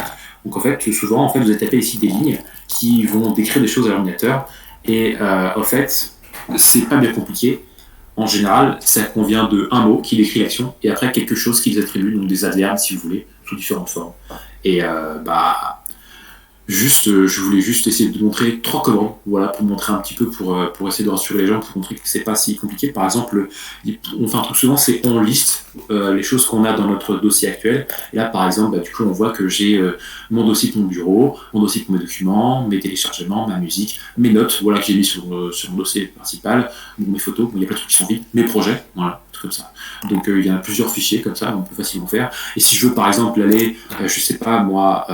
Donc en fait, souvent, vous allez taper ici des lignes qui vont décrire des choses à l'ordinateur. Et en fait, c'est pas bien compliqué. En général, ça convient de un mot qui décrit l'action et après quelque chose qui les attribue, donc des adverbes si vous voulez, sous différentes formes. Et je voulais juste essayer de montrer 3 commandes, voilà, pour montrer un petit peu, pour essayer de rassurer les gens, pour montrer que c'est pas si compliqué. Par exemple, on fait un truc souvent, c'est on liste les choses qu'on a dans notre dossier actuel. Et là, par exemple, du coup, on voit que j'ai mon dossier pour mon bureau, mon dossier pour mes documents, mes téléchargements, ma musique, mes notes, voilà, que j'ai mis sur mon dossier principal, mes photos, il y a plein de trucs qui sont vides, mes projets, voilà, tout comme ça. Donc il y a plusieurs fichiers comme ça, on peut facilement faire. Et si je veux par exemple aller, je sais pas moi,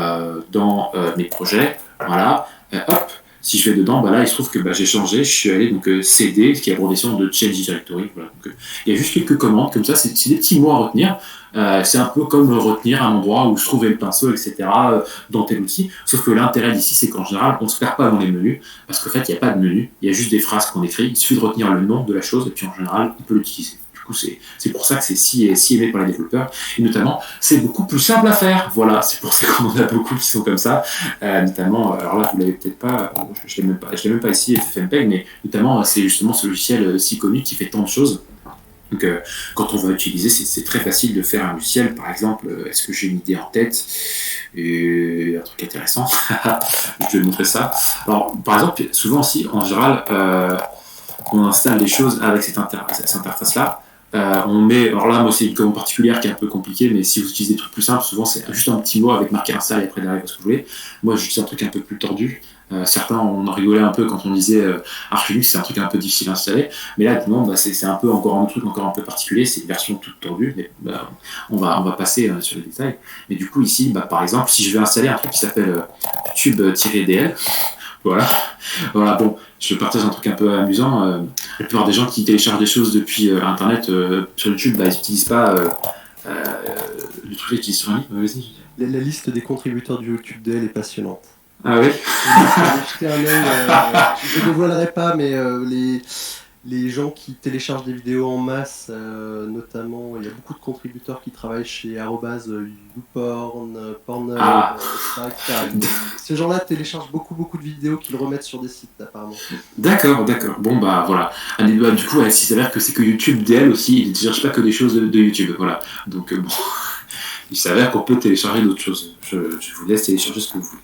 dans mes projets, voilà, hop, si je vais dedans, là il se trouve que j'ai changé, je suis allé donc CD, ce qui est la progression de Change Directory. Voilà. Donc, il y a juste quelques commandes comme ça, c'est des petits mots à retenir. C'est un peu comme retenir un endroit où se trouvait le pinceau, etc. Dans tel outil. Sauf que l'intérêt d'ici, c'est qu'en général, on ne se perd pas dans les menus, parce qu'en fait, il n'y a pas de menu, il y a juste des phrases qu'on écrit. Il suffit de retenir le nom de la chose, et puis en général, on peut l'utiliser. Du coup, c'est pour ça que c'est si aimé par les développeurs. Et notamment, c'est beaucoup plus simple à faire. Voilà, c'est pour ça qu'on en a beaucoup qui sont comme ça. Notamment, alors là, vous l'avez peut-être pas, je l'ai même pas ici, FFmpeg, mais notamment, c'est justement ce logiciel si connu qui fait tant de choses. Donc, quand on va utiliser, c'est très facile de faire un logiciel. Par exemple, est-ce que j'ai une idée en tête un truc intéressant. Je vais vous montrer ça. Alors, par exemple, souvent aussi, en général, on installe des choses avec cette interface-là. On met, alors là, moi, c'est une commande particulière qui est un peu compliquée, mais si vous utilisez des trucs plus simples, souvent c'est juste un petit mot avec marqué install et après derrière ce que vous voulez. Moi, j'utilise un truc un peu plus tordu. Certains, on en rigolait un peu quand on disait Arch Linux, c'est un truc un peu difficile à installer. Mais là, non, c'est un peu encore un truc encore un peu particulier. C'est une version toute tordue. Mais, on va passer sur les détails. Mais du coup, ici, par exemple, si je vais installer un truc qui s'appelle YouTube-DL, voilà, bon, je partage un truc un peu amusant. La plupart des gens qui téléchargent des choses depuis Internet sur YouTube, ils n'utilisent pas le truc qu'ils utilisent sur un livre. Vas-y. La liste des contributeurs du YouTube-DL est passionnante. Ah oui. Je ne dévoilerai pas, mais les gens qui téléchargent des vidéos en masse, notamment, il y a beaucoup de contributeurs qui travaillent chez YouPorn, Pornhub, etc. Ces gens-là téléchargent beaucoup de vidéos qu'ils remettent sur des sites, apparemment. D'accord. Bon, voilà. Du coup, il s'avère que c'est que YouTube DL aussi, il ne télécharge pas que des choses de YouTube. Voilà. Donc, bon. Il s'avère qu'on peut télécharger d'autres choses. Je vous laisse télécharger ce que vous voulez.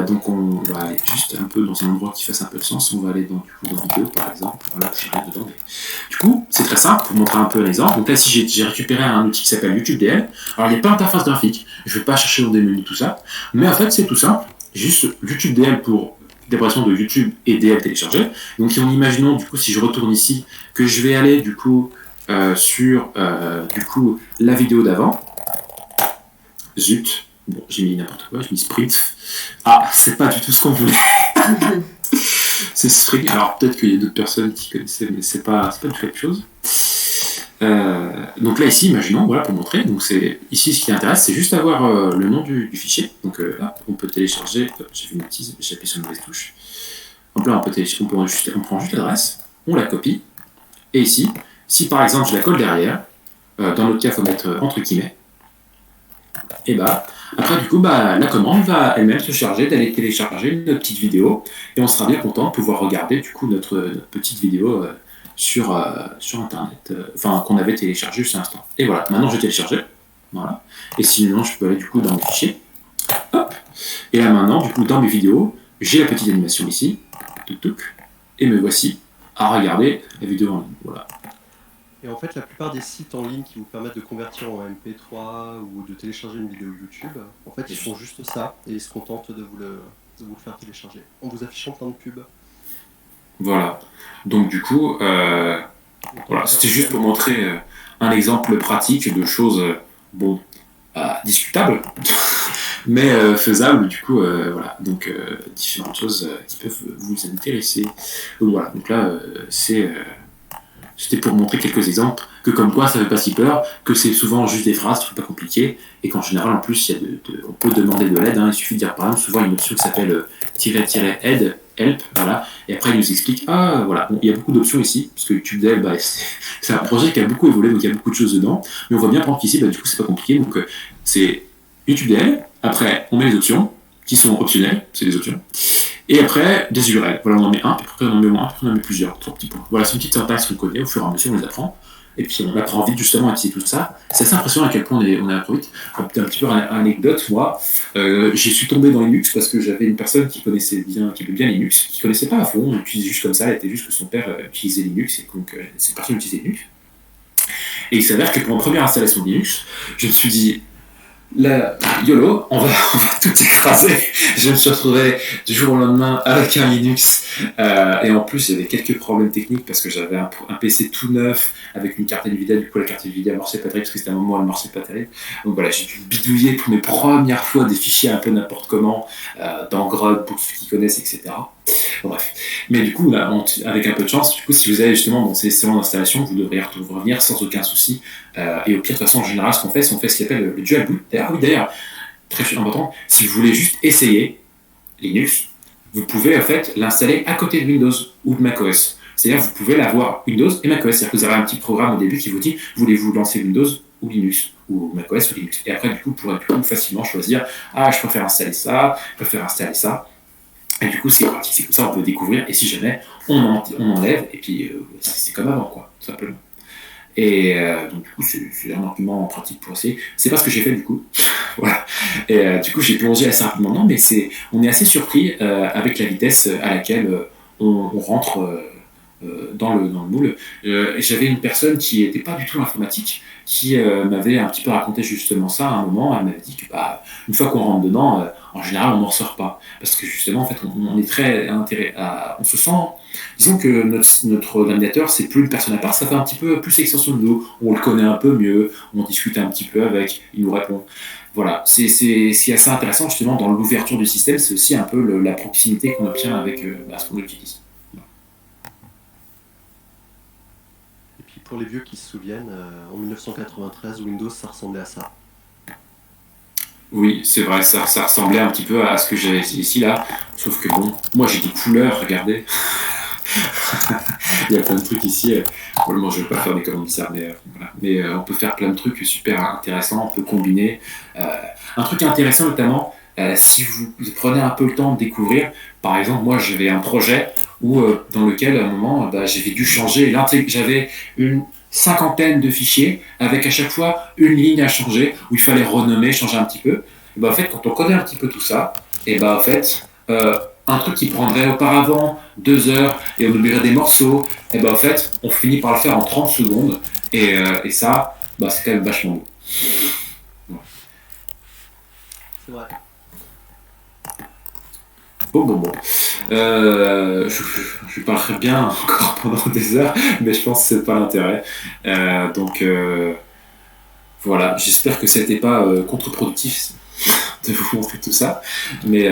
Donc on va aller juste un peu dans un endroit qui fasse un peu de sens. On va aller dans vidéo par exemple. Voilà, j'arrive dedans. Du coup, c'est très simple pour montrer un peu un exemple. Donc là, si j'ai récupéré un outil qui s'appelle YouTube DL. Alors il n'y a pas d'interface graphique. Je ne vais pas chercher dans des menus tout ça. Mais en fait, c'est tout simple. Juste YouTube DL pour dépression de YouTube et DL téléchargé. Donc en imaginant du coup si je retourne ici que je vais aller du coup sur la vidéo d'avant. Zut, bon, j'ai mis n'importe quoi, j'ai mis sprint. Ah, c'est pas du tout ce qu'on voulait. C'est Spring. Alors peut-être qu'il y a d'autres personnes qui connaissaient, mais c'est pas du tout quelque chose. Donc là ici, imaginons, voilà pour montrer. Donc c'est ici ce qui intéresse, c'est juste avoir le nom du fichier. Donc là, on peut télécharger. J'ai fait une bêtise, j'ai appuyé sur une mauvaise touche. Donc là, on prend juste l'adresse, on la copie. Et ici, si par exemple je la colle derrière, dans notre cas, il faut mettre entre guillemets. Et après du coup la commande va elle-même se charger d'aller télécharger notre petite vidéo et on sera bien content de pouvoir regarder du coup notre petite vidéo sur internet, qu'on avait téléchargée juste à l'instant. Et voilà, maintenant j'ai téléchargé, Voilà. Et sinon, je peux aller du coup dans mes fichiers. Hop. Et là maintenant, du coup, dans mes vidéos, j'ai la petite animation ici. Touc, touc. Et me voici à regarder la vidéo en ligne. Voilà. Et en fait, la plupart des sites en ligne qui vous permettent de convertir en MP3 ou de télécharger une vidéo YouTube, en fait, ils font juste ça et ils se contentent de vous le faire télécharger en vous affichant plein de pubs. Voilà. Donc du coup, voilà, c'était juste pour montrer un exemple pratique de choses, bon, discutables, mais faisables, du coup, voilà. Donc, différentes choses qui peuvent vous intéresser. Donc voilà, donc là, c'était pour montrer quelques exemples, que comme quoi ça fait pas si peur, que c'est souvent juste des phrases, tout pas compliqué, et qu'en général, en plus, on peut demander de l'aide, hein, il suffit de dire, par exemple, souvent il y a une option qui s'appelle -aide, help, voilà, et après il nous explique, voilà, bon, il y a beaucoup d'options ici, parce que TubeDev, c'est un projet qui a beaucoup évolué, donc il y a beaucoup de choses dedans, mais on voit bien, par exemple, qu'ici, du coup, c'est pas compliqué, donc c'est TubeDev, après on met les options, qui sont optionnelles, c'est des options, et après des URL, voilà, on en met un, puis après on en met moins, puis on en met plusieurs, 3 petits points. Voilà, c'est une petite syntaxe qu'on connaît, au fur et à mesure on les apprend, et puis on apprend vite justement à utiliser tout ça. C'est assez impressionnant à quel point on apprend vite. Un petit peu une anecdote, moi, j'ai su tomber dans Linux parce que j'avais une personne qui aimait bien Linux, qui connaissait pas à fond, on utilisait juste comme ça, elle était juste que son père utilisait Linux, et donc cette personne utilisait Linux. Et il s'avère que pour ma première installation de Linux, je me suis dit, là, YOLO, on va tout écraser. Je me suis retrouvé du jour au lendemain avec un Linux. Et en plus, j'avais quelques problèmes techniques parce que j'avais un PC tout neuf avec une carte Nvidia. Du coup, la carte Nvidia ne marchait pas terrible parce que c'était un moment où elle ne marchait pas terrible. Donc voilà, j'ai dû bidouiller pour mes premières fois des fichiers un peu n'importe comment, dans Grub, pour ceux qui connaissent, etc. Bon, bref. Mais du coup, là, avec un peu de chance, du coup, si vous allez justement dans ces salons d'installation, vous devriez revenir sans aucun souci. Et au pire, de toute façon, en général, ce qu'on fait, c'est qu'on fait ce qu'on appelle le dual boot. D'ailleurs, très important, si vous voulez juste essayer Linux, vous pouvez en fait l'installer à côté de Windows ou de macOS. C'est-à-dire que vous pouvez l'avoir Windows et macOS. C'est-à-dire que vous avez un petit programme au début qui vous dit, voulez-vous lancer Windows ou Linux, ou macOS ou Linux. Et après, du coup, vous pourrez facilement choisir, je préfère installer ça, je préfère installer ça. Et du coup, c'est pratique, c'est comme ça on peut découvrir, et si jamais, on enlève, et puis c'est comme avant, quoi, tout simplement. Et donc, du coup, c'est un argument pratique pour essayer. C'est pas ce que j'ai fait, du coup. Voilà. Et du coup, j'ai plongé assez rapidement. Non, mais on est assez surpris avec la vitesse à laquelle on rentre dans le moule. J'avais une personne qui n'était pas du tout informatique, qui m'avait un petit peu raconté justement ça à un moment. Elle m'avait dit que une fois qu'on rentre dedans, en général on n'en ressort pas, parce que justement en fait on est très on se sent, disons que notre navigateur c'est plus une personne à part, ça fait un petit peu plus extension de nous, on le connaît un peu mieux, on discute un petit peu avec, il nous répond. Voilà, c'est assez intéressant justement dans l'ouverture du système, c'est aussi un peu la proximité qu'on obtient avec ce qu'on utilise. Pour les vieux qui se souviennent, en 1993, Windows, ça ressemblait à ça. Oui, c'est vrai, ça ressemblait un petit peu à ce que j'avais ici, là. Sauf que bon, moi j'ai des couleurs, regardez. Il y a plein de trucs ici. Moi je ne vais pas faire des commandes bizarres, mais voilà. Mais on peut faire plein de trucs super intéressants, on peut combiner. Un truc intéressant notamment, si vous prenez un peu le temps de découvrir, par exemple, moi j'avais un projet dans lequel à un moment j'avais dû changer, j'avais une 50aine de fichiers avec à chaque fois une ligne à changer où il fallait renommer, changer un petit peu. Et en fait, quand on connaît un petit peu tout ça, et en fait, un truc qui prendrait auparavant 2 heures et on oublierait des morceaux, et en fait, on finit par le faire en 30 secondes et ça, c'est quand même vachement beau. Ouais. C'est vrai. Bon. Je parlerai bien encore pendant des heures, mais je pense que c'est pas l'intérêt. Donc voilà, j'espère que c'était pas contre-productif de vous montrer tout ça. Mais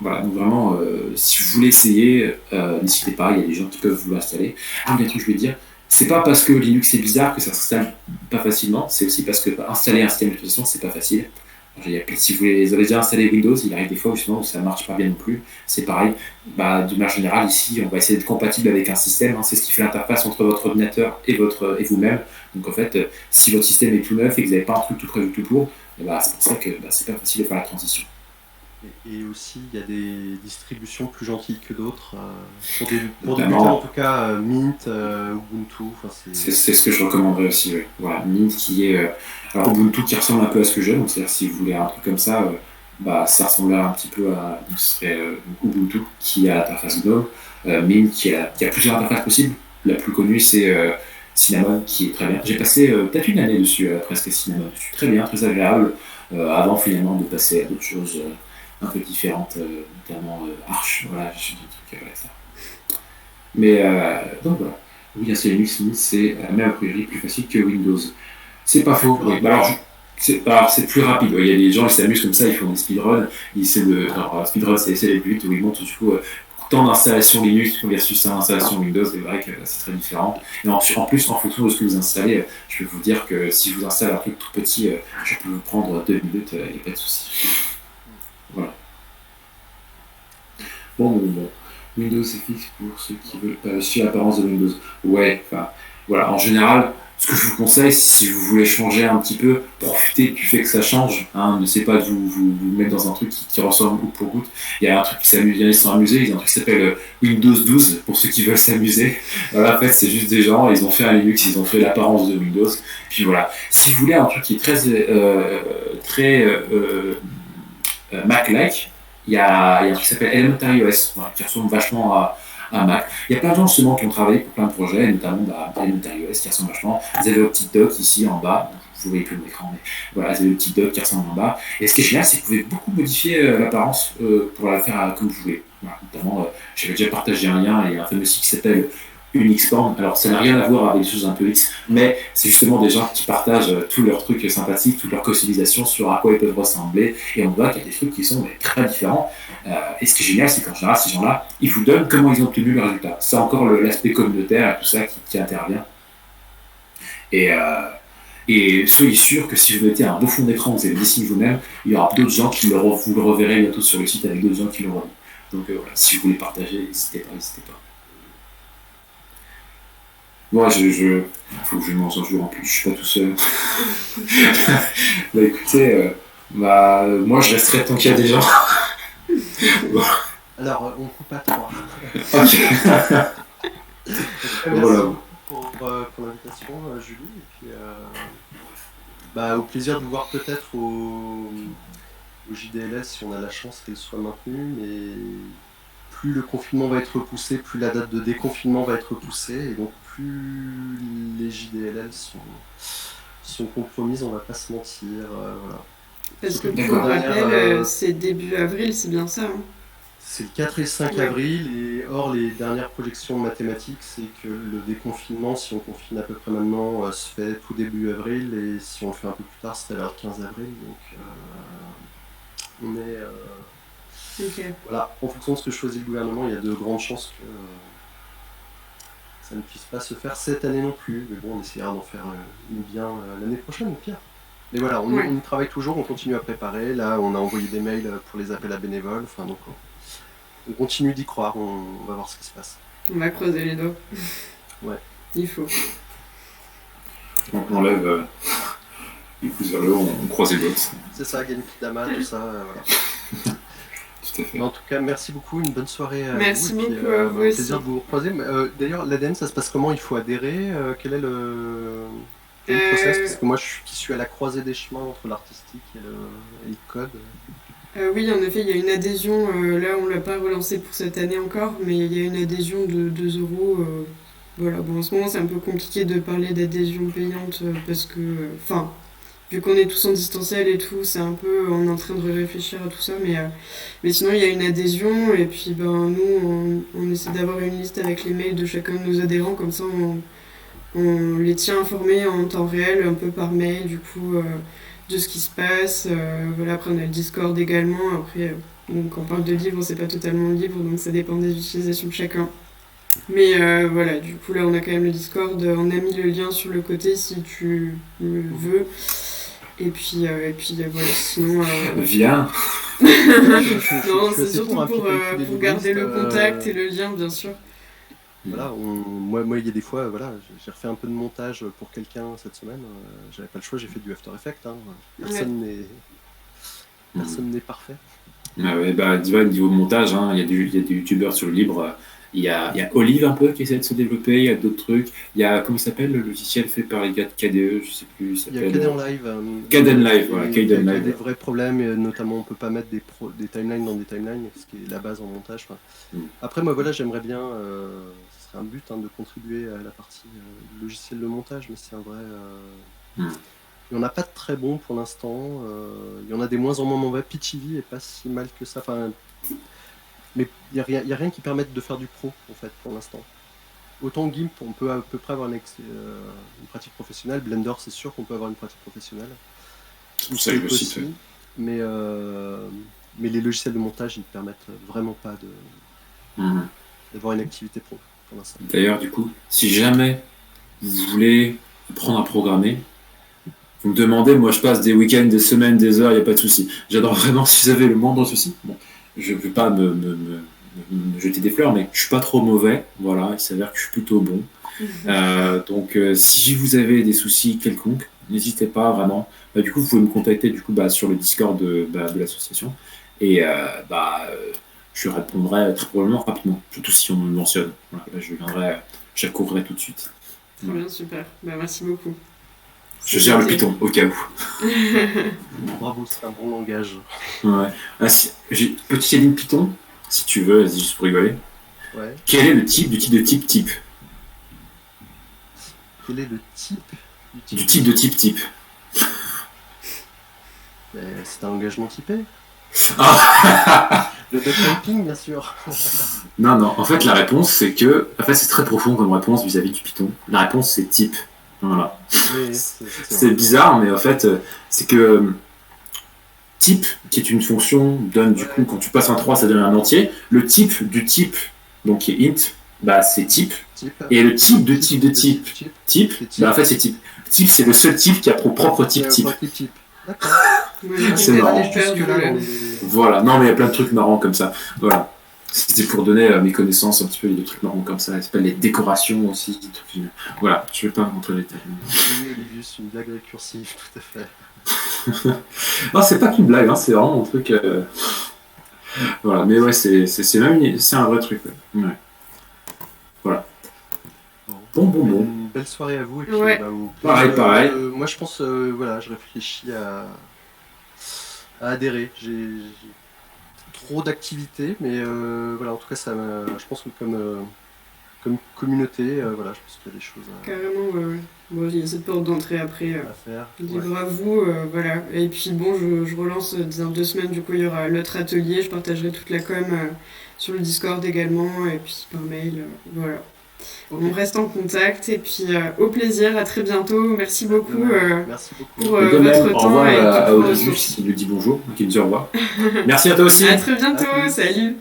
voilà, donc vraiment, si vous voulez essayer, n'hésitez pas, il y a des gens qui peuvent vous l'installer. Un truc que je vais dire, c'est pas parce que Linux est bizarre que ça s'installe pas facilement, c'est aussi parce que installer un système d'exploitation, c'est pas facile. Si vous avez déjà installé Windows, il arrive des fois justement où ça ne marche pas bien non plus. C'est pareil. De manière générale, ici, on va essayer d'être compatible avec un système. C'est ce qui fait l'interface entre votre ordinateur et vous-même. Donc en fait, si votre système est tout neuf et que vous n'avez pas un truc tout prévu tout pour, c'est pour ça que c'est pas facile de faire la transition. Et aussi, il y a des distributions plus gentilles que d'autres. Pour débuter, Notamment- en tout cas, Mint, Ubuntu, enfin, C'est ce que je recommanderais aussi, ouais. Voilà, Mint qui est. Alors Ubuntu qui ressemble un peu à ce que j'aime, donc c'est-à-dire si vous voulez un truc comme ça, ça ressemblerait un petit peu à. Donc, ce serait Ubuntu qui a l'interface GNOME, Mint qui a plusieurs interfaces possibles. La plus connue c'est Cinnamon qui est très bien. J'ai passé peut-être une année dessus, presque Cinnamon. Je suis très bien, très agréable, avant finalement de passer à d'autres choses un peu différentes, notamment Arch, voilà, j'ai des trucs avec ça. Mais donc voilà. Oui, un Linux, c'est même a priori plus facile que Windows. C'est pas faux. Oui. Bah, alors, c'est plus rapide. Ouais. Il y a des gens qui s'amusent comme ça, ils font des speedruns. Alors, speedrun, c'est les buts où ils montent du coup temps d'installation Linux versus temps d'installation Windows. C'est vrai que c'est très différent. Et en plus, en fonction de ce que vous installez, je peux vous dire que si je vous installe un truc tout petit, je peux vous prendre 2 minutes, il n'y a pas de souci. Voilà. Bon. Windows c'est fixe pour ceux qui veulent pas suivre l'apparence de Windows. Ouais, enfin, voilà, en général, ce que je vous conseille, si vous voulez changer un petit peu, profitez du fait que ça change. Hein, ne sais pas de vous mettre dans un truc qui ressemble au pour goutte. Il y a un truc qui s'amuse, ils sont amusés, il y a un truc qui s'appelle Windows 12 pour ceux qui veulent s'amuser. Voilà, en fait, c'est juste des gens, ils ont fait un Linux, ils ont fait l'apparence de Windows. Puis voilà. Si vous voulez un truc qui est très Mac-like, il y a un truc qui s'appelle Elementary OS, voilà, qui ressemble vachement à Mac. Il y a plein de gens justement qui ont travaillé pour plein de projets, notamment Elementary OS qui ressemble vachement. Vous avez le petit dock ici en bas, vous voyez plus mon écran, mais voilà, vous avez le petit dock qui ressemble en bas. Et ce qui est génial, c'est que vous pouvez beaucoup modifier l'apparence pour la faire comme vous voulez. Voilà, notamment, j'avais déjà partagé un lien, il y a un fameux site qui s'appelle Unixform. Alors ça n'a rien à voir avec des choses un peu X, mais c'est justement des gens qui partagent tous leurs trucs sympathiques, toutes leurs customisations sur à quoi ils peuvent ressembler, et on voit qu'il y a des trucs qui sont très différents. Et ce qui est génial, c'est qu'en général, ces gens-là, ils vous donnent comment ils ont obtenu le résultat. C'est encore l'aspect communautaire et tout ça qui intervient. Et soyez sûr que si vous mettez un beau fond d'écran, vous avez dessiné vous-même, il y aura d'autres gens qui vous le reverrez bientôt sur le site avec d'autres gens qui le reverront. Donc voilà, si vous voulez partager, n'hésitez pas. Moi, faut que je m'en un jour en plus, je suis pas tout seul. Bah écoutez, moi je resterai tant qu'il y a des gens. Bon. Alors, on coupe à 3. Ok. Merci Voilà. pour l'invitation, Julie. Et puis, au plaisir de vous voir peut-être au JDLS si on a la chance qu'elle soit maintenue. Mais plus le confinement va être repoussé, plus la date de déconfinement va être repoussée. Et donc, plus les JDLL sont compromises, on va pas se mentir. Voilà. Parce que pour rappel, c'est début avril, c'est bien ça. Hein. C'est le 4 et 5 avril, et or les dernières projections mathématiques, c'est que le déconfinement, si on confine à peu près maintenant, se fait tout début avril, et si on le fait un peu plus tard, c'est vers le 15 avril. Donc on est... Okay. Voilà, en fonction de ce que choisit le gouvernement, il y a de grandes chances que ça ne puisse pas se faire cette année non plus. Mais bon, on essaiera d'en faire une bien l'année prochaine, au pire. Mais voilà, on y travaille toujours, on continue à préparer. Là, on a envoyé des mails pour les appels à bénévoles. Enfin, donc, on continue d'y croire, on va voir ce qui se passe. On va croiser les doigts. Ouais. Il faut. Donc on enlève les pouces vers le haut, on croise les doigts. C'est ça, Genki-dama, tout ça, voilà. Tout à fait. Mais en tout cas, merci beaucoup, une bonne soirée à merci vous. Merci beaucoup à vous aussi. Plaisir de vous recroiser. D'ailleurs, l'ADN, ça se passe comment? Il faut adhérer? Quel est le process? Parce que moi, qui suis à la croisée des chemins entre l'artistique et le code. Oui, en effet, il y a une adhésion. Là, on ne l'a pas relancé pour cette année encore, mais il y a une adhésion de 2 €. Voilà, bon, en ce moment, c'est un peu compliqué de parler d'adhésion payante parce que, vu qu'on est tous en distanciel et tout, c'est un peu, on est en train de réfléchir à tout ça, mais sinon, il y a une adhésion, et puis, nous, on essaie d'avoir une liste avec les mails de chacun de nos adhérents, comme ça, on les tient informés en temps réel, un peu par mail, du coup, de ce qui se passe. Voilà, après, on a le Discord également. Après, quand on parle de livres, c'est pas totalement libre, donc ça dépend des utilisations de chacun. Mais voilà, du coup, là, on a quand même le Discord. On a mis le lien sur le côté si tu le veux. Et puis voilà, sinon... Viens. Non, c'est surtout pour garder le contact et le lien, bien sûr. Voilà, moi il y a des fois, voilà, j'ai refait un peu de montage pour quelqu'un cette semaine, j'avais pas le choix, j'ai fait du After Effects, hein. Personne n'est parfait. Ouais, bah, tu vois, niveau montage, hein, il y a des youtubeurs sur le libre. Il y a Olive un peu qui essaie de se développer, il y a d'autres trucs. Il y a, comment il s'appelle, le logiciel fait par les gars de KDE, je sais plus, il Il y a s'appelle. Caden Live. Caden Live, voilà, il y Caden a Live. des vrais problèmes, et notamment on peut pas mettre des timelines dans des timelines, ce qui est la base en montage. Enfin, Mm. Après, moi, voilà, j'aimerais bien, ce serait un but hein, de contribuer à la partie logiciel de montage, mais c'est un vrai. Mm. Il n'y en a pas de très bons pour l'instant. Il y en a des moins en moins mauvais. PTV est pas si mal que ça. Enfin, mais il n'y a rien qui permette de faire du pro, en fait, pour l'instant. Autant GIMP, on peut à peu près avoir une pratique professionnelle. Blender, c'est sûr qu'on peut avoir une pratique professionnelle. C'est pour ça que je le aussi. cite. Ouais. Mais les logiciels de montage, ils ne permettent vraiment pas d'avoir une activité pro, pour l'instant. D'ailleurs, du coup, si jamais vous voulez apprendre à programmer, vous me demandez, moi je passe des week-ends, des semaines, des heures, il n'y a pas de souci. J'adore vraiment, si vous avez le moindre souci, bon, je ne veux pas me jeter des fleurs, mais je suis pas trop mauvais, voilà, il s'avère que je suis plutôt bon. Donc si vous avez des soucis quelconques, n'hésitez pas vraiment. Du coup, vous pouvez me contacter du coup, sur le Discord de l'association et je répondrai très probablement rapidement, surtout si on me mentionne. Voilà, je viendrai, j'accourerai tout de suite. Très bien, super. Bah, merci beaucoup. Je gère le Python, au cas où. Bravo, c'est un bon langage. Ouais. J'ai petite ligne Python, si tu veux, vas-y, juste pour rigoler. Ouais. Quel est le type du type de type? Quel est le type du type de type? C'est un engagement typé. Ah. Le duck-typing, bien sûr. Non, en fait, la réponse, c'est que... En fait, c'est très profond comme réponse vis-à-vis du Python. La réponse, c'est type. Voilà. Oui, c'est bizarre, mais en fait, c'est que type, qui est une fonction, donne du coup, quand tu passes un 3, ça donne un entier. Le type du type, donc qui est int, bah c'est type. Et le type de type de type, bah en fait, c'est type. Type, c'est le seul type qui a son propre type. D'accord. C'est marrant. Voilà, non, mais il y a plein de trucs marrants comme ça. Voilà. C'était pour donner mes connaissances un petit peu, des trucs marrants comme ça. Ça s'appelle les décorations aussi. Voilà, je ne vais pas rentrer les détails. Oui, Olivius, une blague récursive, tout à fait. Non, c'est pas qu'une blague, hein, c'est vraiment un truc. Voilà, mais ouais, c'est un vrai truc. Ouais. Voilà. Bon. Une belle soirée à vous. Et puis, ouais. Pareil. Moi, je pense, voilà, je réfléchis à adhérer. J'ai trop d'activités, mais voilà, en tout cas, je pense que comme communauté, voilà, je pense qu'il y a des choses à... Carrément, ouais. Bon, il y a cette porte d'entrée après. à faire. Libre à vous, voilà. Et puis bon, je relance dans 2 semaines, du coup, il y aura l'autre atelier. Je partagerai toute la com sur le Discord également, et puis par mail, voilà. Okay. On reste en contact, et puis au plaisir, à très bientôt. Merci beaucoup, Merci beaucoup. pour votre temps. Au revoir à Odysseus qui nous dit bonjour, qui nous dit au revoir. Merci à toi aussi. À très bientôt, salut.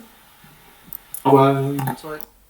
Au revoir. Bonne soirée.